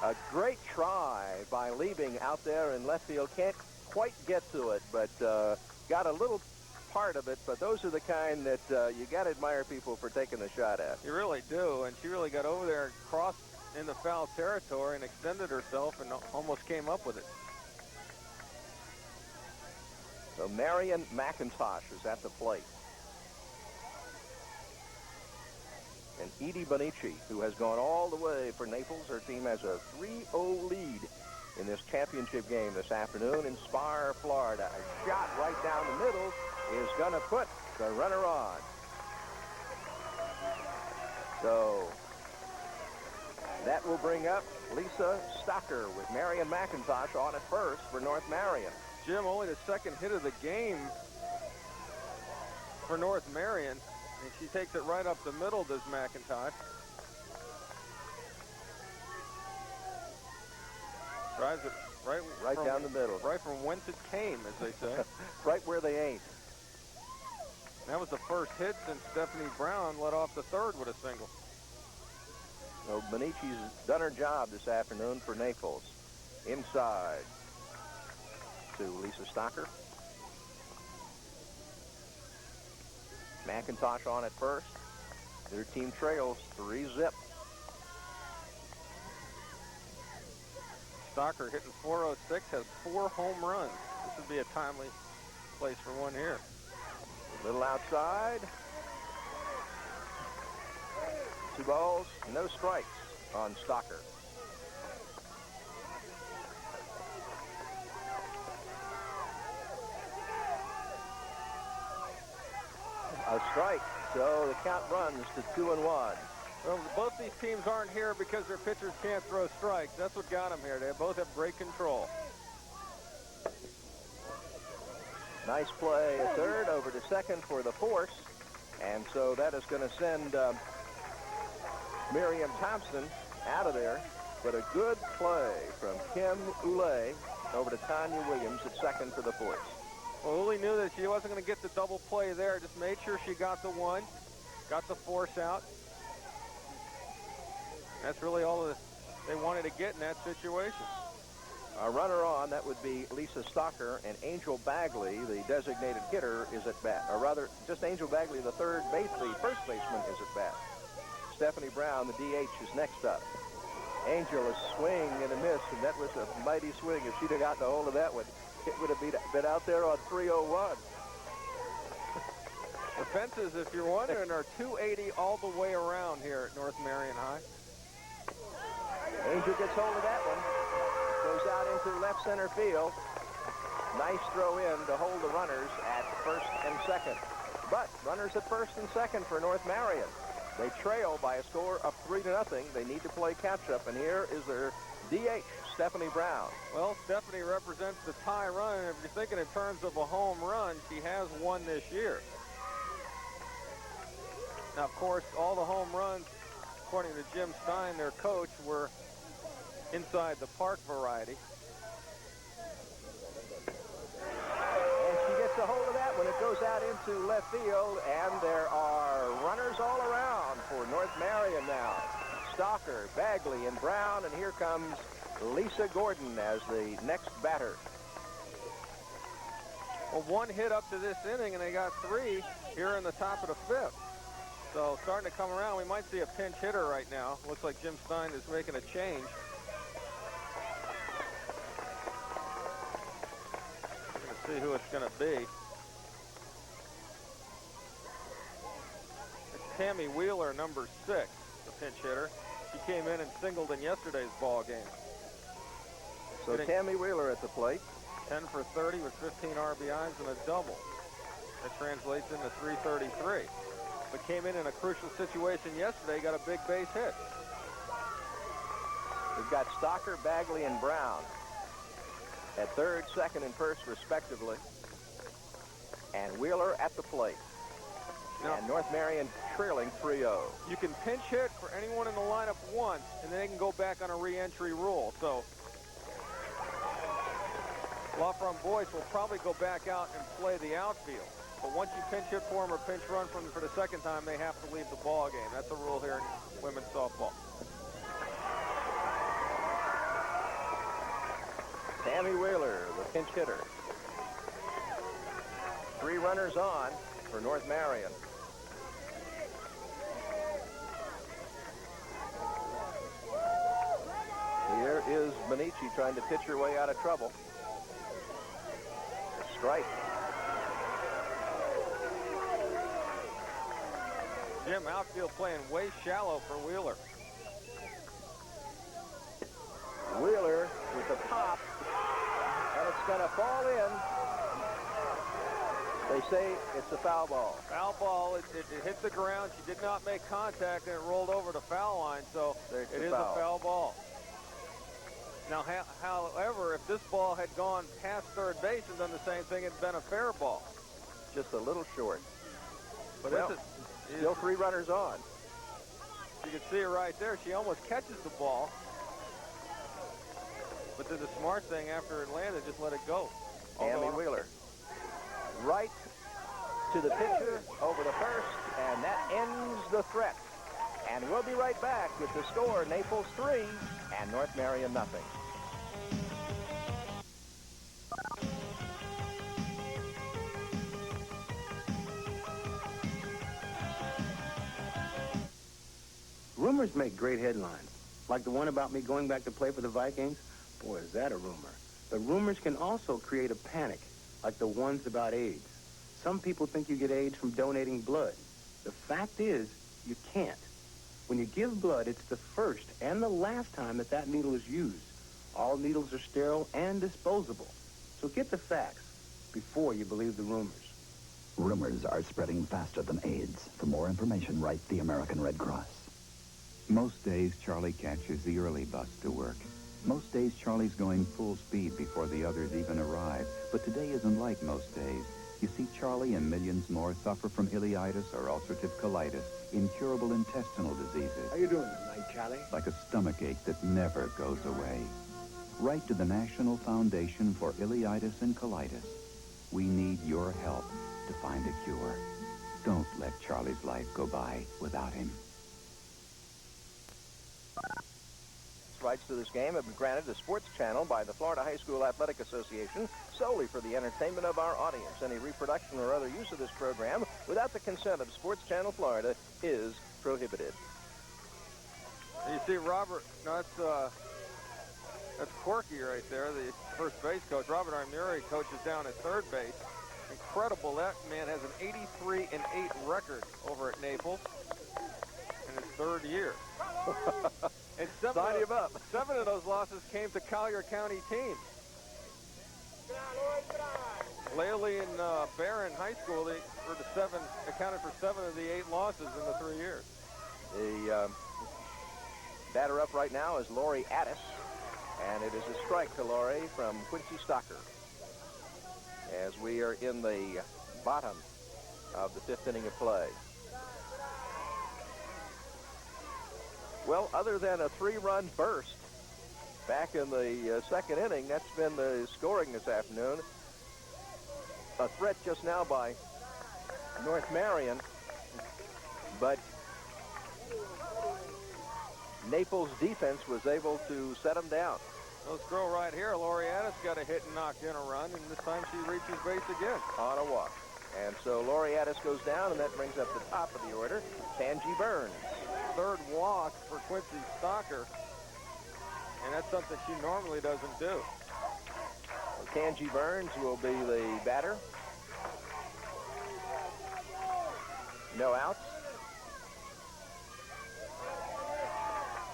a great try by Liebing out there in left field. Can't quite get to it, but got a little part of it. But those are the kind that you got to admire people for taking the shot at. You really do. And she really got over there, crossed into foul territory, and extended herself and almost came up with it. So Marion McIntosh is at the plate. And Edie Benici, who has gone all the way for Naples. Her team has a 3-0 lead in this championship game this afternoon in Spar, Florida. A shot right down the middle is going to put the runner on. So That will bring up Lisa Stocker with Marion McIntosh on at first for North Marion. Jim, only the second hit of the game for North Marion, and she takes it right up the middle, does McIntosh. Drives it right down the middle. Right from whence it came, as they say. Right where they ain't. That was the first hit since Stephanie Brown led off the third with a single. So Bonici's done her job this afternoon for Naples. Inside to Lisa Stocker. McIntosh on at first. Their team trails 3-zip. Stocker hitting .406, has 4 home runs. This would be a timely place for one here. A little outside. 2 balls, no strikes on Stocker. A strike, so the count runs to 2-1. Well, both these teams aren't here because their pitchers can't throw strikes. That's what got them here. They both have great control. Nice play at third, over to second for the force. And so that is going to send Miriam Thompson out of there. But a good play from Kim Ule over to Tanya Williams at second for the force. Well, Uli knew that she wasn't going to get the double play there. Just made sure she got the one, got the force out. That's really all that they wanted to get in that situation. A runner on, that would be Lisa Stocker, and Angel Bagley, the designated hitter, is at bat. Or rather, just Angel Bagley, the first baseman, is at bat. Stephanie Brown, the DH, is next up. Angel, a swing and a miss, and that was a mighty swing. If she'd have gotten a hold of that one, it would have been out there on 301. The fences, if you're wondering, are 280 all the way around here at North Marion High. Angel gets hold of that one. Goes out into left center field. Nice throw in to hold the runners at first and second. But runners at first and second for North Marion. They trail by a score of 3-0. They need to play catch-up, and here is their DH, Stephanie Brown. Well, Stephanie represents the tie run, and if you're thinking in terms of a home run, she has one this year. Now, of course, all the home runs, according to Jim Stein, their coach, were inside the park variety. And she gets a hold of that when it goes out into left field, and there are runners all around for North Marion now. Stocker, Bagley, and Brown, and here comes Lisa Gordon as the next batter. Well, one hit up to this inning, and they got 3 here in the top of the 5th. So starting to come around, we might see a pinch hitter right now. Looks like Jim Stein is making a change. We're going to see who it's going to be. It's Tammy Wheeler, number 6, the pinch hitter. She came in and singled in yesterday's ball game. So Tammy Wheeler at the plate. 10 for 30 with 15 RBIs and a double. That translates into 333. But came in a crucial situation yesterday, got a big base hit. We've got Stocker, Bagley, and Brown at third, second, and first, respectively. And Wheeler at the plate. Now, and North Marion trailing 3-0. You can pinch hit for anyone in the lineup once, and then they can go back on a re-entry rule. So Law Firm Boyce will probably go back out and play the outfield. But once you pinch hit for them or pinch run for them for the second time, they have to leave the ball game. That's a rule here in women's softball. Tammy Wheeler, the pinch hitter. 3 runners on for North Marion. Here is Benici trying to pitch her way out of trouble. A strike. Jim, outfield playing way shallow for Wheeler. Wheeler with the pop, and it's going to fall in. They say it's a foul ball. Foul ball. It hit the ground. She did not make contact, and it rolled over the foul line, so it is a foul ball. Now, however, if this ball had gone past third base and done the same thing, it'd been a fair ball. Just a little short. But well, still 3 runners on. You can see it right there. She almost catches the ball. But did the smart thing after it landed, just let it go. Amy Wheeler. Right to the pitcher over the first, and that ends the threat. And we'll be right back with the score, Naples 3 and North Marion nothing. Rumors make great headlines, like the one about me going back to play for the Vikings. Boy, is that a rumor. But rumors can also create a panic, like the ones about AIDS. Some people think you get AIDS from donating blood. The fact is, you can't. When you give blood, it's the first and the last time that needle is used. All needles are sterile and disposable. So get the facts before you believe the rumors. Rumors are spreading faster than AIDS. For more information, write the American Red Cross. Most days, Charlie catches the early bus to work. Most days, Charlie's going full speed before the others even arrive. But today isn't like most days. You see, Charlie and millions more suffer from ileitis or ulcerative colitis, incurable intestinal diseases. How you doing tonight, Charlie? Like a stomachache that never goes away. Write to the National Foundation for Ileitis and Colitis. We need your help to find a cure. Don't let Charlie's life go by without him. Rights to this game have been granted to Sports Channel by the Florida High School Athletic Association solely for the entertainment of our audience. Any reproduction or other use of this program without the consent of Sports Channel Florida is prohibited. You see Robert, no, that's Corky right there, the first base coach. Robert Armuri coaches down at third base. Incredible, that man has an 83-8 record over at Naples in his third year. And seven of those losses came to Collier County teams. Laley and Barron High School, they accounted for 7 of the 8 losses in the 3 years. The batter up right now is Lori Addis, and it is a strike to Lori from Quincy Stocker. As we are in the bottom of the 5th inning of play. Well, other than a 3-run burst back in the 2nd inning, that's been the scoring this afternoon. A threat just now by North Marion, but Naples' defense was able to set them down. Let's go right here. Lori Addis got a hit and knocked in a run, and this time she reaches base again. On a walk. And so Lori Addis goes down, and that brings up the top of the order, Tangi Burns. 3rd walk for Quincy Stocker, and that's something she normally doesn't do. Tangi Burns will be the batter. No outs.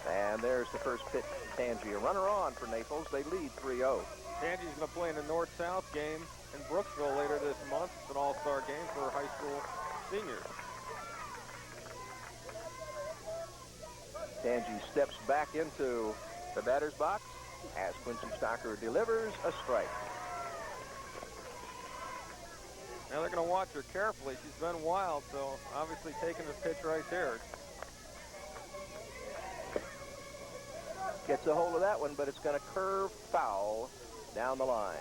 And there's the first pitch to Tangi. A runner on for Naples. They lead 3-0. Tangi's going to play in the North-South game in Brooksville later this month. It's an all-star game for high school seniors. Tangi steps back into the batter's box as Quincy Stocker delivers a strike. Now they're going to watch her carefully. She's been wild, so obviously taking the pitch right there. Gets a hold of that one, but it's going to curve foul down the line.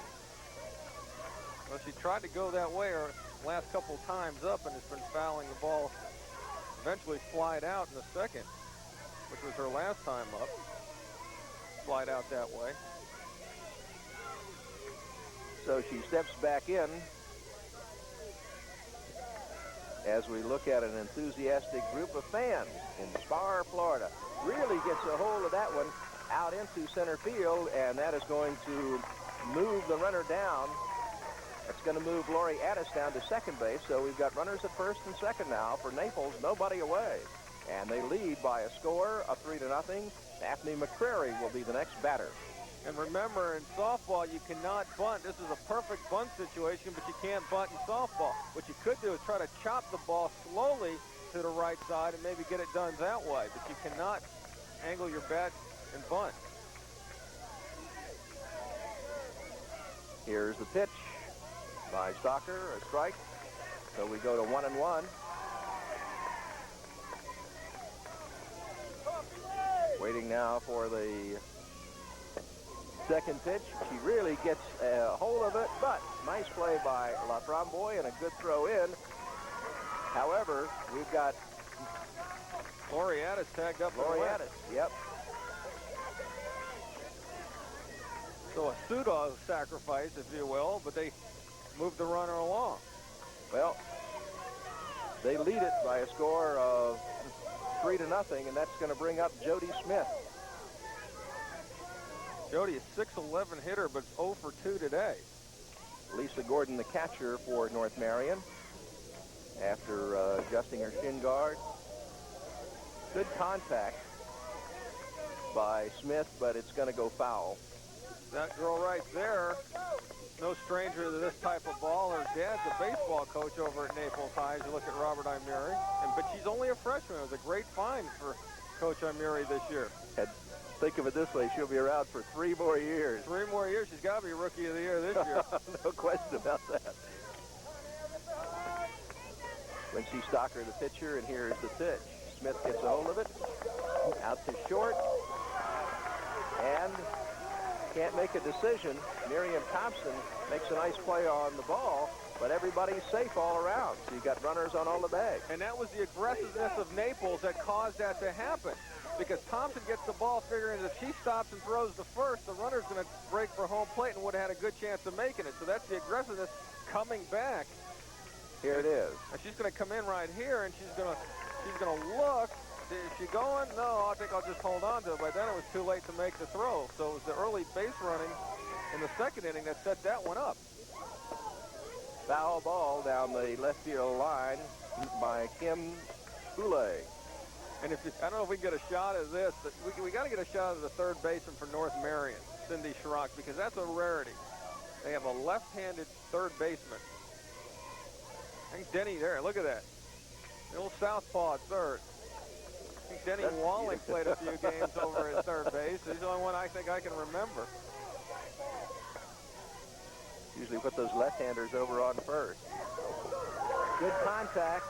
Well, she tried to go that way her last couple times up and has been fouling the ball. Eventually flied out in the 2nd, which was her last time up. Flied out that way. So she steps back in as we look at an enthusiastic group of fans in Spar, Florida. Really gets a hold of that one out into center field, and that is going to move the runner down. That's going to move Lori Addis down to 2nd base, so we've got runners at 1st and 2nd now for Naples, nobody away. And they lead by a score of 3-0. Daphne McCrary will be the next batter. And remember, in softball, you cannot bunt. This is a perfect bunt situation, but you can't bunt in softball. What you could do is try to chop the ball slowly to the right side and maybe get it done that way, but you cannot angle your bat and bunt. Here's the pitch by Stocker, a strike. So we go to 1-1. Waiting now for the second pitch. She really gets a hold of it, but nice play by Laframboise and a good throw in. However, we've got Laureatis tagged up. Laureatis, yep. So a pseudo sacrifice, if you will, but they moved the runner along. Well, they lead it by a score of 3-0, and that's going to bring up Jody Smith. Jody is 6'11" hitter, but 0 for 2 today. Lisa Gordon, the catcher for North Marion, after adjusting her shin guard. Good contact by Smith, but it's going to go foul. That girl right there, no stranger to this type of ball. Her dad's a baseball coach over at Naples High, as you look at Robert Imeri. But she's only a freshman. It was a great find for Coach Imeri this year. And think of it this way, she'll be around for 3 more years. 3 more years. She's got to be Rookie of the Year this year. No question about that. Quincy Stocker, the pitcher, and here's the pitch. Smith gets a hold of it. Out to short. And can't make a decision. Miriam Thompson makes a nice play on the ball, but everybody's safe all around. So you got runners on all the bags. And that was the aggressiveness of Naples that caused that to happen. Because Thompson gets the ball figuring if she stops and throws the first, the runner's going to break for home plate and would have had a good chance of making it. So that's the aggressiveness coming back. Here it is. And she's going to come in right here, and she's going to look. Is she going? No, I think I'll just hold on to it. By then it was too late to make the throw. So it was the early base running in the second inning that set that one up. Foul ball down the left field line by Kim Boulay. And I don't know if we can get a shot of this, but we got to get a shot of the third baseman for North Marion, Cindy Schrock, because that's a rarity. They have a left-handed third baseman. I think Denny there. Look at that. The old southpaw at third. I think Denny Walling played a few games over at third base. He's the only one I think I can remember. Usually put those left-handers over on first. Good contact.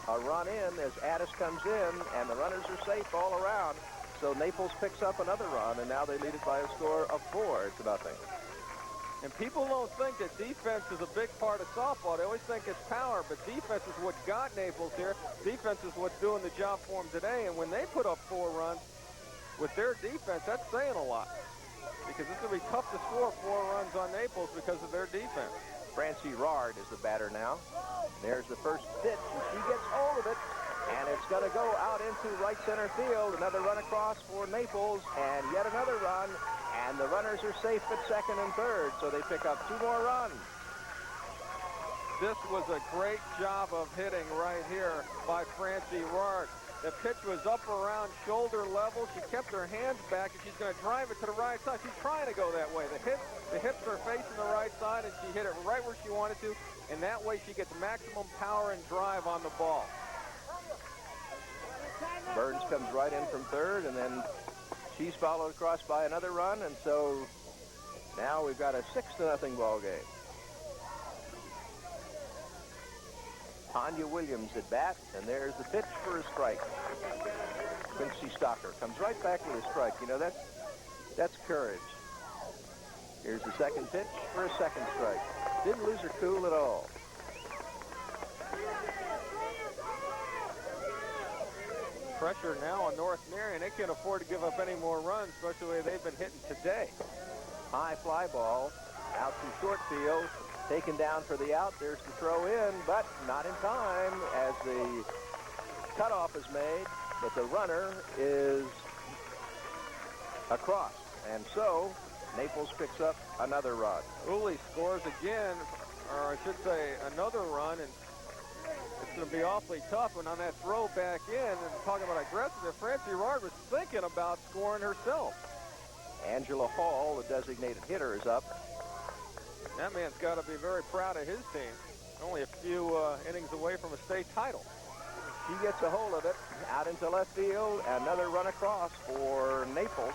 A run in as Addis comes in, and the runners are safe all around. So Naples picks up another run, and now they lead it by a score of 4-0. And people don't think that defense is a big part of softball. They always think it's power, but defense is what got Naples here. Defense is what's doing the job for them today. And when they put up 4 runs with their defense, that's saying a lot. Because it's going to be tough to score 4 runs on Naples because of their defense. Francie Rard is the batter now. There's the first pitch, and she gets hold of it. And it's going to go out into right center field. Another run across for Naples, and yet another run. And the runners are safe at second and third, so they pick up 2 more runs. This was a great job of hitting right here by Francie Rard. The pitch was up around shoulder level. She kept her hands back, and she's going to drive it to the right side. She's trying to go that way. The hips are facing the right side, and she hit it right where she wanted to, and that way she gets maximum power and drive on the ball. Burns comes right in from third, and then she's followed across by another run, and so now we've got a 6-0 ball game. Tanya Williams at bat, and there's the pitch for a strike. Quincy Stocker comes right back with a strike. You know, that's courage. Here's the second pitch for a second strike. Didn't lose her cool at all. Pressure now on North Marion. They can't afford to give up any more runs, especially the way they've been hitting today. High fly ball out to short field. Taken down for the out. There's the throw in, but not in time as the cutoff is made. But the runner is across. And so Naples picks up another run. Uli scores again, or I should say another run, and it's going to be awfully tough. And on that throw back in, and talking about aggressiveness, Francie Rard was thinking about scoring herself. Angela Hall, the designated hitter, is up. That man's got to be very proud of his team. Only a few innings away from a state title. She gets a hold of it out into left field. Another run across for Naples.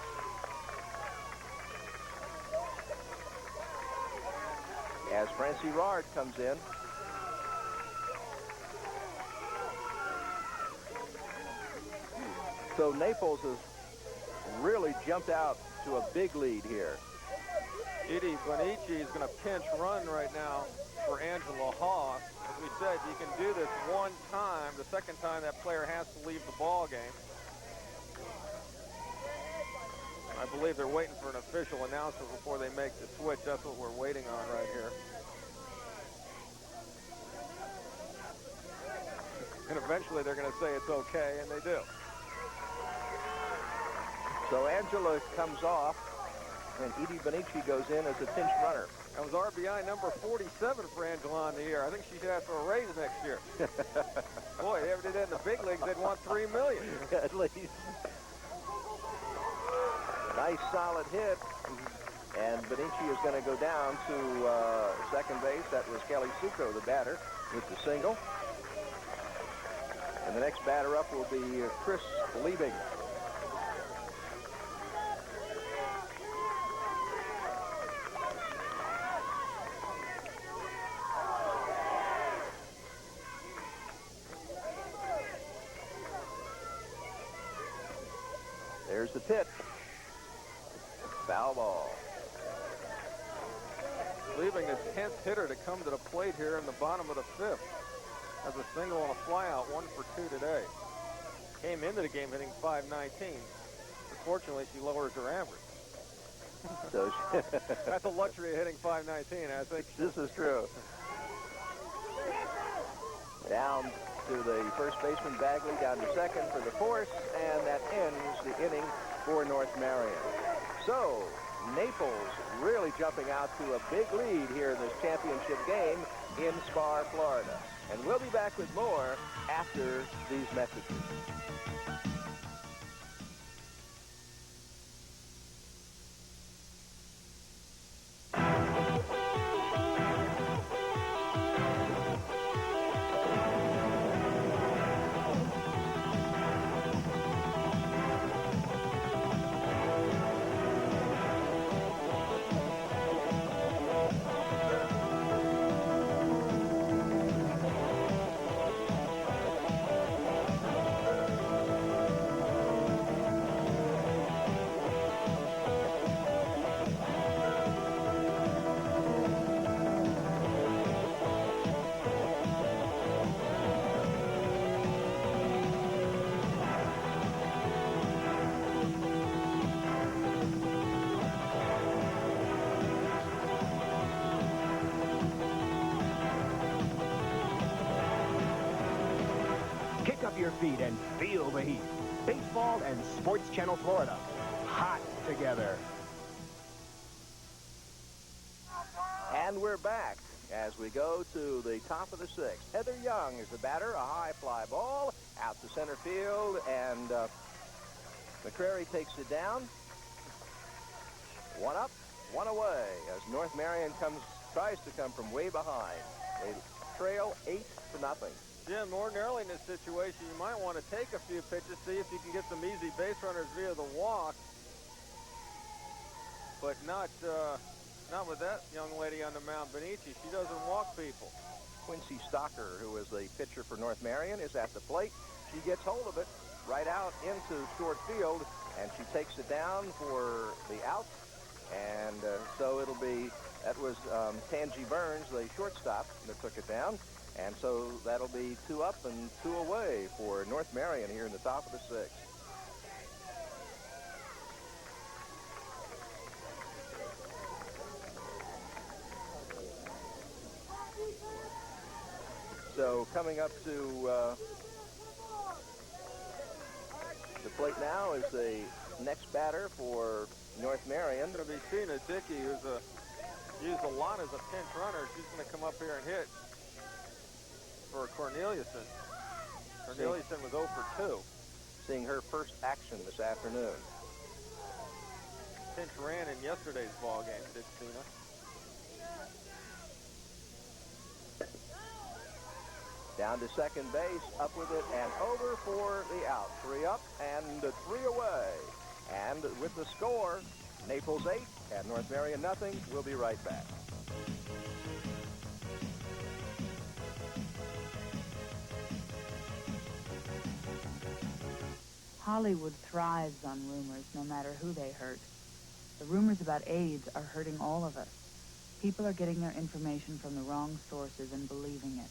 As Francie Rard comes in. So Naples has really jumped out to a big lead here. Edie Bonici is going to pinch run right now for Angela Haas. As we said, you can do this one time. The second time, that player has to leave the ball game. I believe they're waiting for an official announcement before they make the switch. That's what we're waiting on right here. And eventually they're going to say it's okay, and they do. So Angela comes off, and Edie Bonici goes in as a pinch runner. That was RBI number 47 for Angela in the year. I think she should ask for a raise next year. Boy, they ever did that in the big leagues, they'd want $3 million. At least. Nice solid hit. And Bonici is going to go down to second base. That was Kelly Succo, the batter, with the single. And the next batter up will be Chris Liebing. There's the pitch. Foul ball. Leaving his 10th hitter to come to the plate here in the bottom of the 5th. Has a single and a flyout, 1 for 2 today. Came into the game hitting .519. Unfortunately, she lowers her average. So that's a luxury of hitting .519, I think. This is true. Down to the first baseman, Bagley, down to second for the force, and that ends the inning for North Marion. So, Naples really jumping out to a big lead here in this championship game in Spar, Florida. And we'll be back with more after these messages. Your feet and feel the heat. Baseball and Sports Channel Florida. Hot together. And we're back as we go to the top of the 6th. Heather Young is the batter, a high fly ball out to center field, and McCrary takes it down. 1 up, 1 away as North Marion tries to come from way behind. They trail 8-0. Jim, ordinarily in this situation, you might want to take a few pitches, see if you can get some easy base runners via the walk. But not with that young lady on the mound, Bonici. She doesn't walk people. Quincy Stocker, who is the pitcher for North Marion, is at the plate. She gets hold of it right out into short field, and she takes it down for the out. And so it'll be, that was Tangi Burns, the shortstop, that took it down. And so that'll be 2 up and 2 away for North Marion here in the top of the 6th. So coming up to the plate now is the next batter for North Marion. Going to be Sheena Dickey, who's used a lot as a pinch runner. She's going to come up here and hit for Corneliuson. Corneliuson was 0 for 2. Seeing her first action this afternoon. pinch ran in yesterday's ball game, did Cena. Down to second base, up with it, and over for the out. 3 up and 3 away. And with the score, Naples 8 and North Marion nothing. We'll be right back. Hollywood thrives on rumors, no matter who they hurt. The rumors about AIDS are hurting all of us. People are getting their information from the wrong sources and believing it.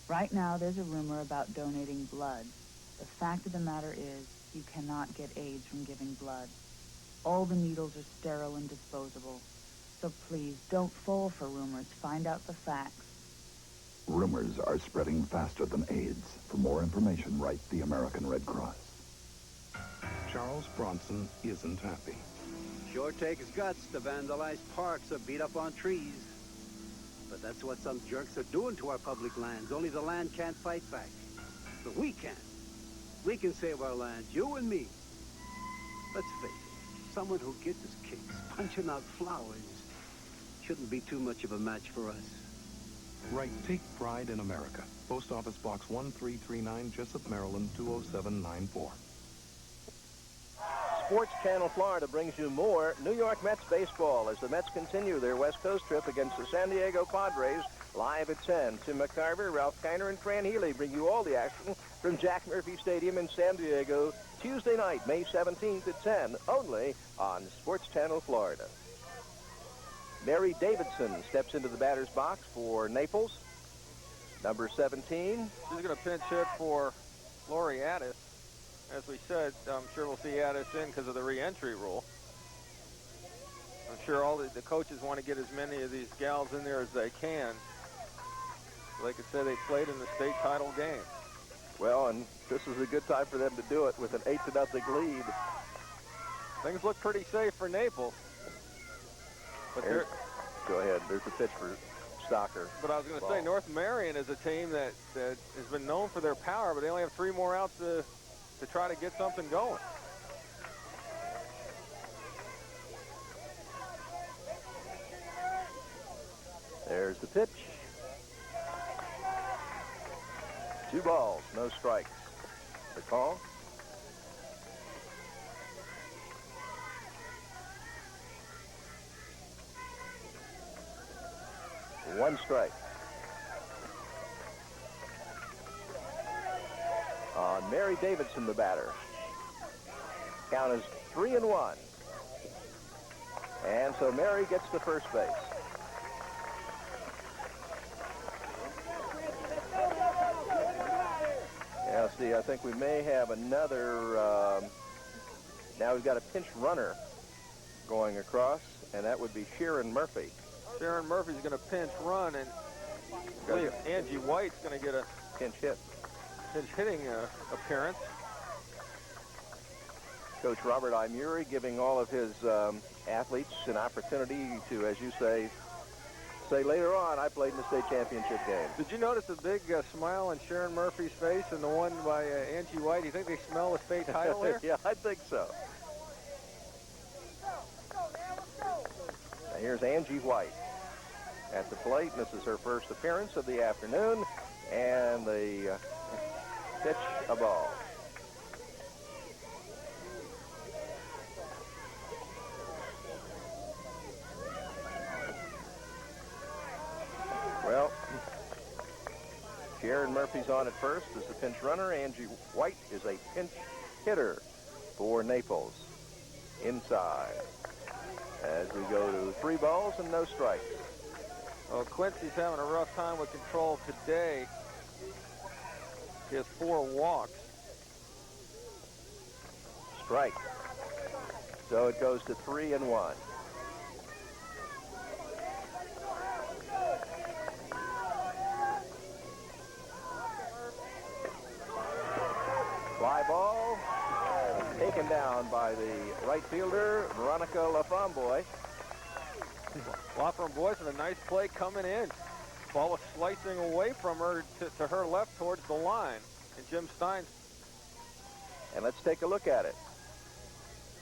Right now, there's a rumor about donating blood. The fact of the matter is, you cannot get AIDS from giving blood. All the needles are sterile and disposable. So please, don't fall for rumors. Find out the facts. Rumors are spreading faster than AIDS. For more information, write the American Red Cross. Charles Bronson isn't happy. Sure takes guts to vandalize parks or beat up on trees. But that's what some jerks are doing to our public lands. Only the land can't fight back. But we can. We can save our land, you and me. Let's face it, someone who gets his kicks punching out flowers shouldn't be too much of a match for us. Write Take Pride in America. Post Office Box 1339, Jessup, Maryland 20794. Sports Channel Florida brings you more New York Mets baseball as the Mets continue their West Coast trip against the San Diego Padres live at 10. Tim McCarver, Ralph Kiner, and Fran Healy bring you all the action from Jack Murphy Stadium in San Diego Tuesday night, May 17th at 10, only on Sports Channel Florida. Mary Davidson steps into the batter's box for Naples, number 17. She's going to pinch hit for Lori Addis. As we said, I'm sure we'll see Addis in because of the re-entry rule. I'm sure all the coaches want to get as many of these gals in there as they can. Like I said, they played in the state title game. Well, and this is a good time for them to do it with an 8-0 lead. Things look pretty safe for Naples. But go ahead. There's a pitch for Stocker. But I was going to say, North Marion is a team that has been known for their power, but they only have 3 more outs to try to get something going. There's the pitch. 2 balls, no strikes. The call. One strike. Mary Davidson, the batter. Count is 3-1. And so Mary gets to first base. Yeah, see, I think we may have another, now we've got a pinch runner going across, and that would be Sharon Murphy. Sharon Murphy's going to pinch run, and I believe Angie White's going to get a pinch hit. Pinch hitting appearance. Coach Robert I. Murray giving all of his athletes an opportunity to, as you say later on, I played in the state championship game. Did you notice the big smile on Sharon Murphy's face and the one by Angie White? Do you think they smell the state title there? Yeah, I think so. Now here's Angie White at the plate. This is her first appearance of the afternoon, and the pitch, a ball. Well, Sharon Murphy's on at first as the pinch runner. Angie White is a pinch hitter for Naples. Inside. As we go to 3 balls and no strikes. Well, Quincy's having a rough time with control today. He has 4 walks. Strike. So it goes to 3-1. Fly ball taken down by the right fielder, Veronica LaFomboy. LaFomboy's with a nice play coming in. Ball was slicing away from her to her left towards the line. And Jim Stein. And let's take a look at it.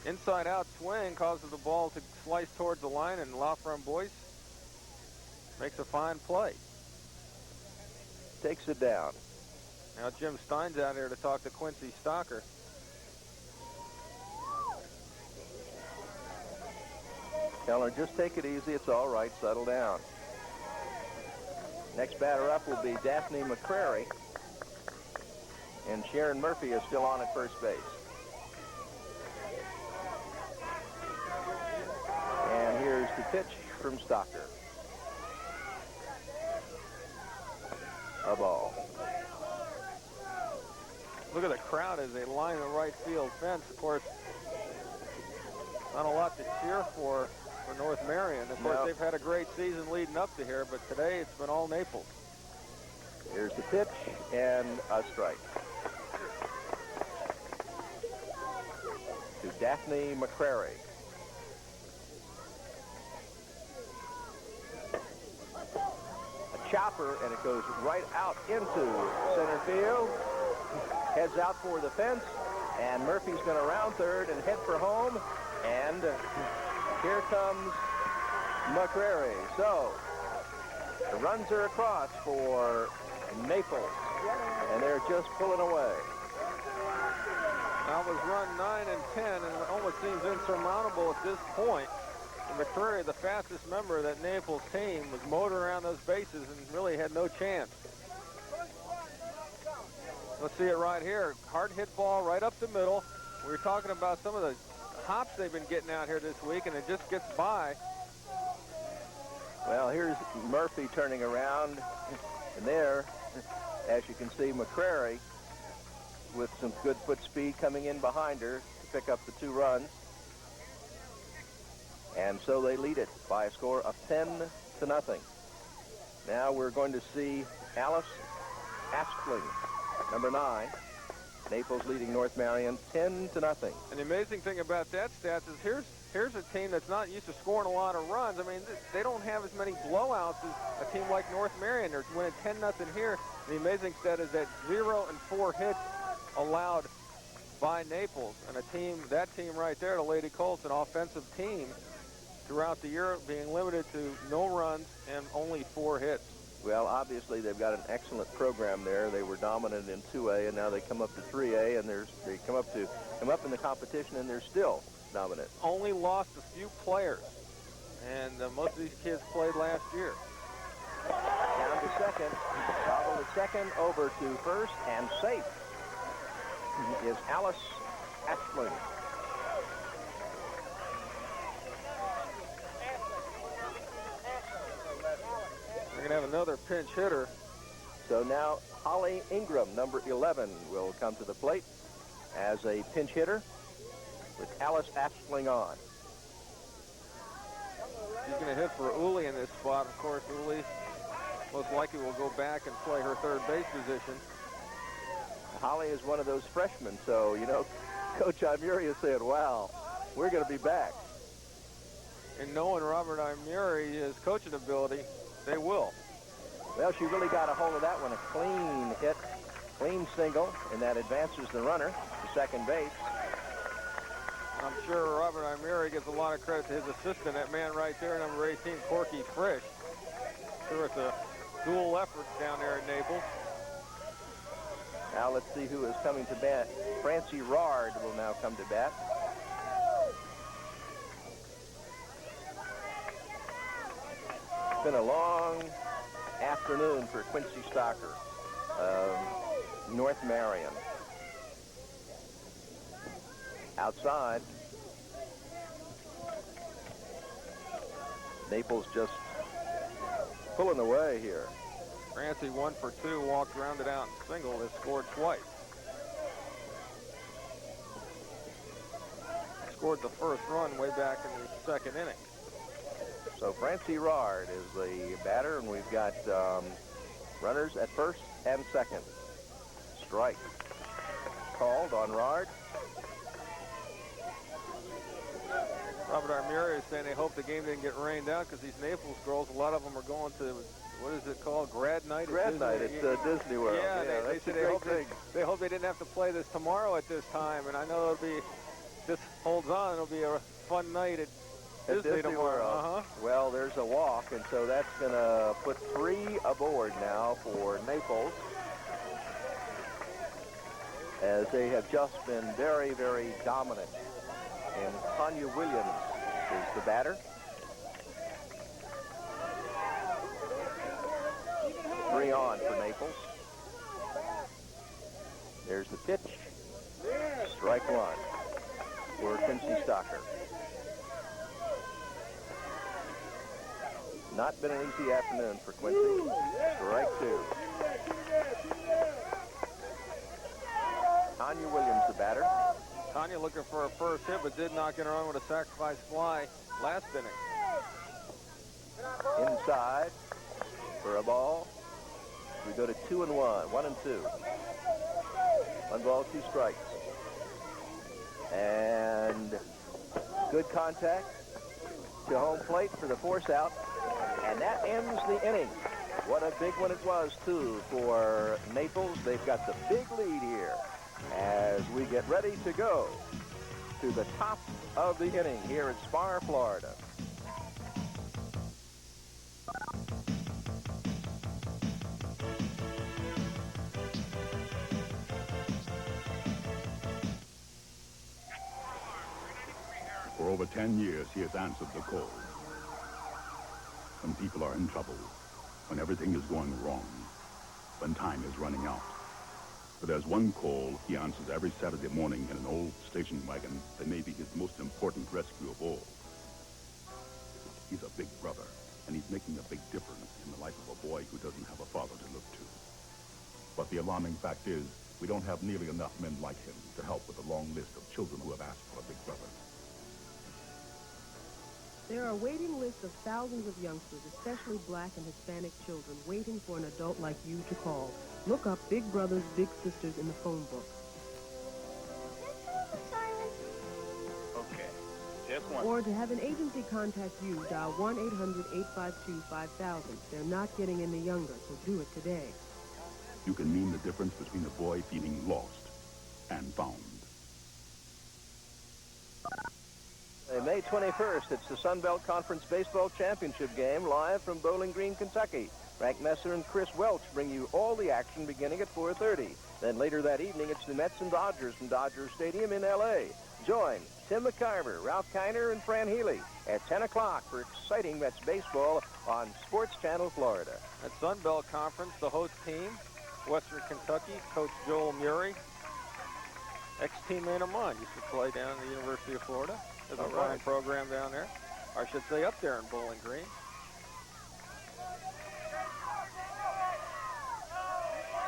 inside-out swing causes the ball to slice towards the line, and Laframboise makes a fine play. Takes it down. Now Jim Stein's out here to talk to Quincy Stocker. Tell her, just take it easy. It's all right. Settle down. Next batter up will be Daphne McCrary. And Sharon Murphy is still on at first base. And here's the pitch from Stocker. A ball. Look at the crowd as they line the right field fence. Of course, not a lot to cheer for North Marion. Of course, they've had a great season leading up to here, but today it's been all Naples. Here's the pitch and a strike. To Daphne McCrary. A chopper, and it goes right out into center field. Heads out for the fence, and Murphy's going to round third and head for home. And here comes McCrary. So the runs are across for Naples, and they're just pulling away. That was run 9 and 10, and it almost seems insurmountable at this point. And McCrary, the fastest member of that Naples team, was motoring around those bases and really had no chance. Let's see it right here. Hard hit ball right up the middle. We were talking about some of the hops they've been getting out here this week, and it just gets by. Well, here's Murphy turning around, and there, as you can see, McCrary with some good foot speed coming in behind her to pick up the 2 runs. And so they lead it by a score of 10-0. Now we're going to see Alice Aspling, number 9. Naples leading North Marion 10-0. And the amazing thing about that stat is here's a team that's not used to scoring a lot of runs. I mean, they don't have as many blowouts as a team like North Marion. They're winning 10-0 here. The amazing stat is that 0 and 4 hits allowed by Naples, and that team right there, the Lady Colts, an offensive team throughout the year, being limited to no runs and only 4 hits. Well, obviously they've got an excellent program there. They were dominant in 2A, and now they come up to 3A, and they come up in the competition, and they're still dominant. Only lost a few players, and most of these kids played last year. Down to second. Bobble to second, over to first, and safe is Alice Aspling. We're going to have another pinch hitter. So now Holly Ingram, number 11, will come to the plate as a pinch hitter with Alice Aspling on. She's going to hit for Uli in this spot. Of course, Uli most likely will go back and play her third base position. Holly is one of those freshmen, so, you know, Coach Imuri is saying, wow, we're going to be back. And knowing Robert Imuri, his coaching ability, they will. Well, she really got a hold of that one. A clean hit, clean single, and that advances the runner to second base. I'm sure Robert Imuri gives a lot of credit to his assistant, that man right there, number 18, Corky Frisch. Sure, it's a dual effort down there in Naples. Now let's see who is coming to bat. Francie Rard will now come to bat. It's been a long afternoon for Quincy Stocker of North Marion. Outside, Naples just pulling away here. Francie 1 for 2, walked, grounded out, and single, has scored twice. Scored the first run way back in the second inning. So Francie Rard is the batter, and we've got runners at first and second. Strike called on Rard. Robert Imuri is saying they hope the game didn't get rained out because these Naples girls, a lot of them are going to, what is it called, grad night? Grad night at Disney World. Yeah, they said they hope they didn't have to play this tomorrow at this time, and I know it'll be this holds on, it'll be a fun night at Disney tomorrow. Well, there's a walk, and so that's going to put 3 aboard now for Naples, as they have just been very, very dominant. And Tanya Williams is the batter. 3 on for Naples. There's the pitch. Strike 1 for Quincy Stocker. Not been an easy afternoon for Quincy. Strike 2. Tanya Williams, the batter. Tanya looking for a first hit, but did knock it around with a sacrifice fly last inning. Inside for a ball. We go to 2 and 1. 1 and 2. 1 ball, 2 strikes. And good contact to home plate for the force out. And that ends the inning. What a big one it was, too, for Naples. They've got the big lead here as we get ready to go to the top of the inning here at Spar, Florida. For over 10 years, he has answered the call. When people are in trouble, when everything is going wrong, when time is running out. But there's one call he answers every Saturday morning in an old station wagon that may be his most important rescue of all. He's a big brother, and he's making a big difference in the life of a boy who doesn't have a father to look to. But the alarming fact is, we don't have nearly enough men like him to help with the long list of children who have asked for a big brother. There are waiting lists of thousands of youngsters, especially black and Hispanic children, waiting for an adult like you to call. Look up Big Brothers, Big Sisters in the phone book. Okay, just one. Or to have an agency contact you, dial 1-800-852-5000. They're not getting any younger, so do it today. You can mean the difference between a boy feeling lost and found. May 21st, it's the Sun Belt Conference Baseball Championship game live from Bowling Green, Kentucky. Frank Messer and Chris Welch bring you all the action beginning at 4:30. Then later that evening, it's the Mets and Dodgers from Dodger Stadium in L.A. Join Tim McIver, Ralph Kiner, and Fran Healy at 10 o'clock for exciting Mets baseball on Sports Channel Florida. At Sun Belt Conference, the host team, Western Kentucky, Coach Joel Murray, ex-teammate of mine, used to play down at the University of Florida. There's a fine program down there. Or I should say up there in Bowling Green.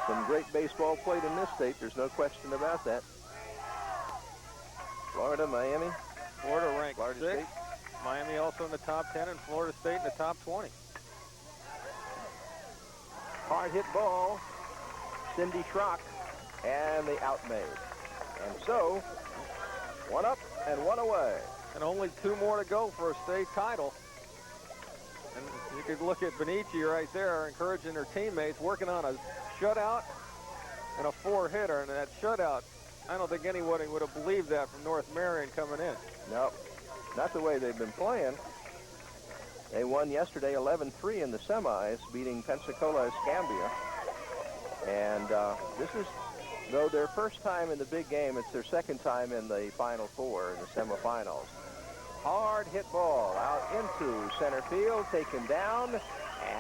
Some great baseball played in this state. There's no question about that. Florida, Miami. Florida ranked Florida 6th. State. Miami also in the top 10, and Florida State in the top 20. Hard hit ball. Cindy Schrock, and the out made. And so, 1 up and 1 away. And only 2 more to go for a state title. And you could look at Benici right there, encouraging her teammates, working on a shutout and a 4-hitter. And that shutout, I don't think anybody would have believed that from North Marion coming in. No, not the way they've been playing. They won yesterday 11-3 in the semis, beating Pensacola Escambia. And this is, though their first time in the big game, it's their second time in the Final Four in the semifinals. Hard hit ball out into center field, taken down,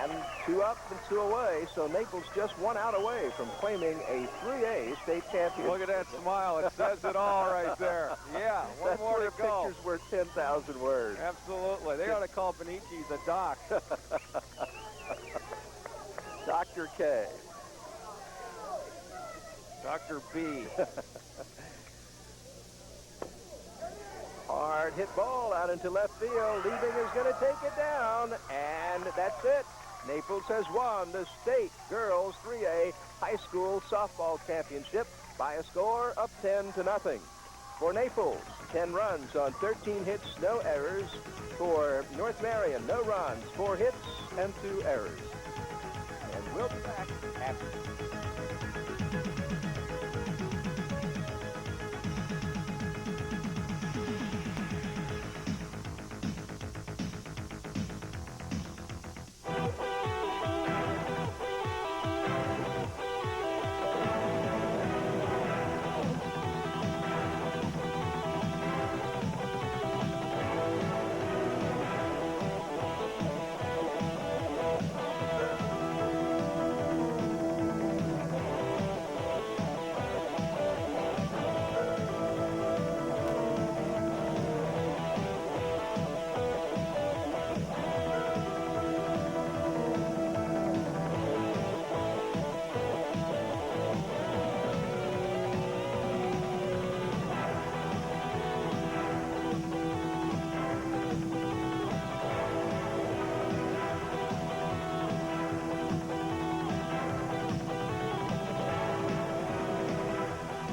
and 2 up and 2 away. So Naples just 1 out away from claiming a 3A state championship. Look at that smile. It says it all right there. Yeah, one more to go. Picture's worth 10,000 words. Absolutely. They ought to call Benici the doc. Dr. K. Dr. B. Hard hit ball out into left field. Liebing is going to take it down, and that's it. Naples has won the state girls 3A high school softball championship by a score of 10-0. For Naples, 10 runs on 13 hits, no errors. For North Marion, no runs, 4 hits and 2 errors. And we'll be back after.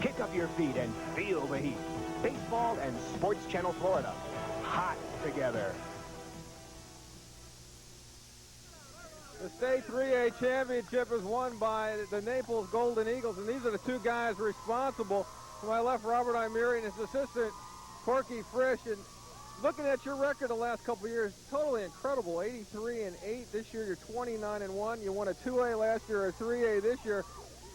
Kick up your feet and feel the heat. Baseball and Sports Channel Florida. Hot together. The state 3A championship is won by the Naples Golden Eagles, and these are the two guys responsible. To my left, Robert Imeri and his assistant, Corky Frisch. And looking at your record the last couple of years, totally incredible. 83-8. This year you're 29-1. You won a 2A last year, a 3A this year.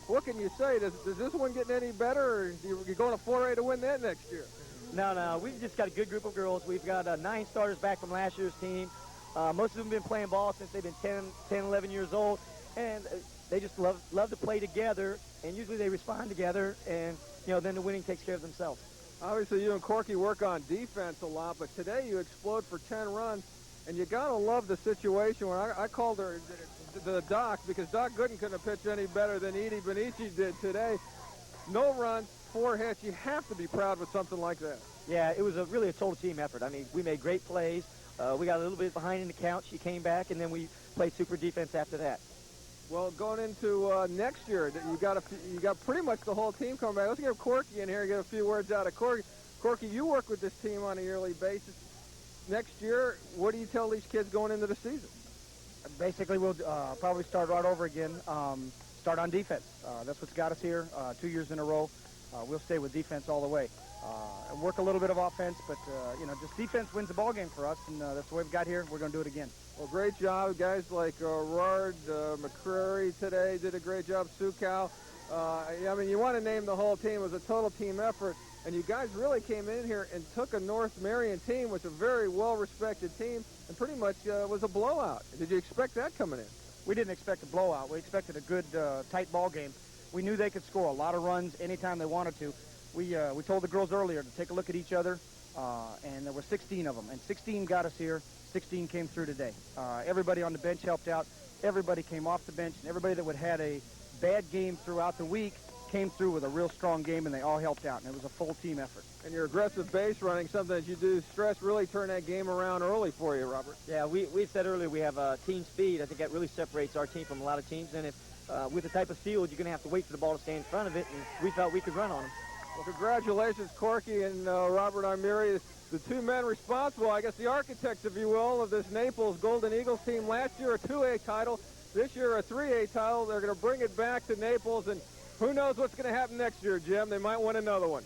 What can you say? Does this one get any better, or are you going to 4A to win that next year? No, we've just got a good group of girls. We've got 9 starters back from last year's team. Most of them have been playing ball since they've been 10, 11 years old, and they just love to play together, and usually they respond together, and, then the winning takes care of themselves. Obviously, you and Corky work on defense a lot, but today you explode for 10 runs, and you got to love the situation where I called her the Doc, because Doc Gooden couldn't have pitched any better than Edie Benici did today. No runs, 4 hits. You have to be proud with something like that. Yeah, it was really a total team effort. I mean, we made great plays. We got a little bit behind in the count. She came back, and then we played super defense after that. Well, going into next year, you got pretty much the whole team coming back. Let's get Corky in here and get a few words out of Corky. Corky, you work with this team on a yearly basis. Next year, what do you tell these kids going into the season? Basically, we'll probably start right over again, start on defense. That's what's got us here 2 years in a row. We'll stay with defense all the way. Work a little bit of offense, but, just defense wins the ball game for us, and that's the way we've got here. We're going to do it again. Well, great job. Guys like Rard, McCrary today did a great job. Sukow. You want to name the whole team. It was a total team effort, and you guys really came in here and took a North Marion team, which is a very well-respected team, and pretty much was a blowout. Did you expect that coming in? We didn't expect a blowout. We expected a good, tight ball game. We knew they could score a lot of runs anytime they wanted to. We told the girls earlier to take a look at each other, and there were 16 of them, and 16 got us here. 16 came through today. Everybody on the bench helped out. Everybody came off the bench, and everybody that had a bad game throughout the week came through with a real strong game, and they all helped out, and it was a full team effort. And your aggressive base running, something that you do stress, really turned that game around early for you, Robert. Yeah, we said earlier we have team speed. I think that really separates our team from a lot of teams, and if with the type of field, you're going to have to wait for the ball to stay in front of it, and we felt we could run on them. Well, congratulations, Corky and Robert Imeri, the two men responsible, I guess the architects, if you will, of this Naples Golden Eagles team. Last year, a 2A title. This year, a 3A title. They're going to bring it back to Naples, and who knows what's going to happen next year, Jim. They might win another one.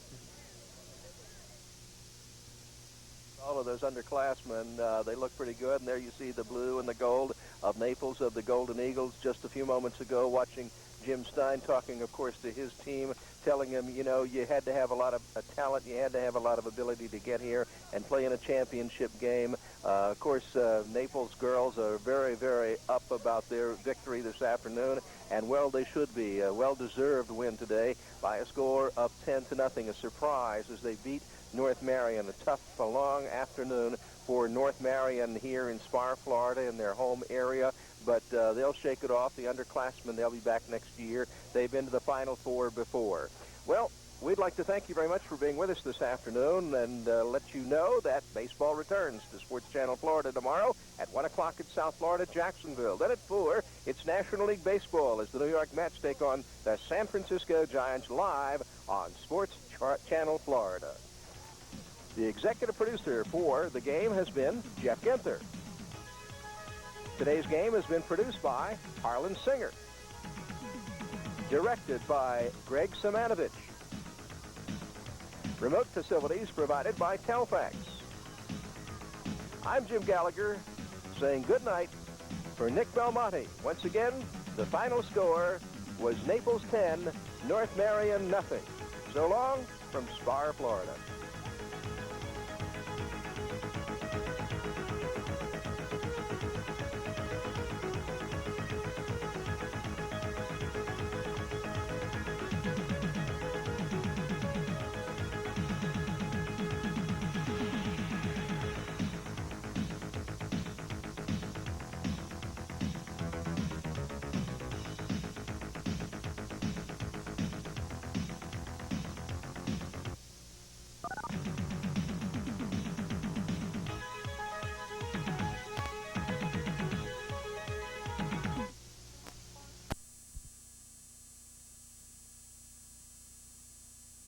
All of those underclassmen, they look pretty good, and there you see the blue and the gold of Naples, of the Golden Eagles. Just a few moments ago, watching Jim Stein talking, of course, to his team, telling him, you had to have a lot of talent, you had to have a lot of ability to get here and play in a championship game. Of course, Naples girls are very, very up about their victory this afternoon, and well, they should be. A well-deserved win today by a score of 10-0, a surprise as they beat North Marion. A tough, long afternoon for North Marion here in Spar, Florida, in their home area. But they'll shake it off. The underclassmen, they'll be back next year. They've been to the Final Four before. Well, we'd like to thank you very much for being with us this afternoon and let you know that baseball returns to Sports Channel Florida tomorrow at 1 o'clock at South Florida, Jacksonville. Then at 4, it's National League Baseball as the New York Mets take on the San Francisco Giants live on Sports Channel Florida. The executive producer for the game has been Jeff Ginther. Today's game has been produced by Harlan Singer. Directed by Greg Simonovich. Remote facilities provided by Telfax. I'm Jim Gallagher saying good night for Nick Belmonte. Once again, the final score was Naples 10, North Marion nothing. So long from Spar, Florida.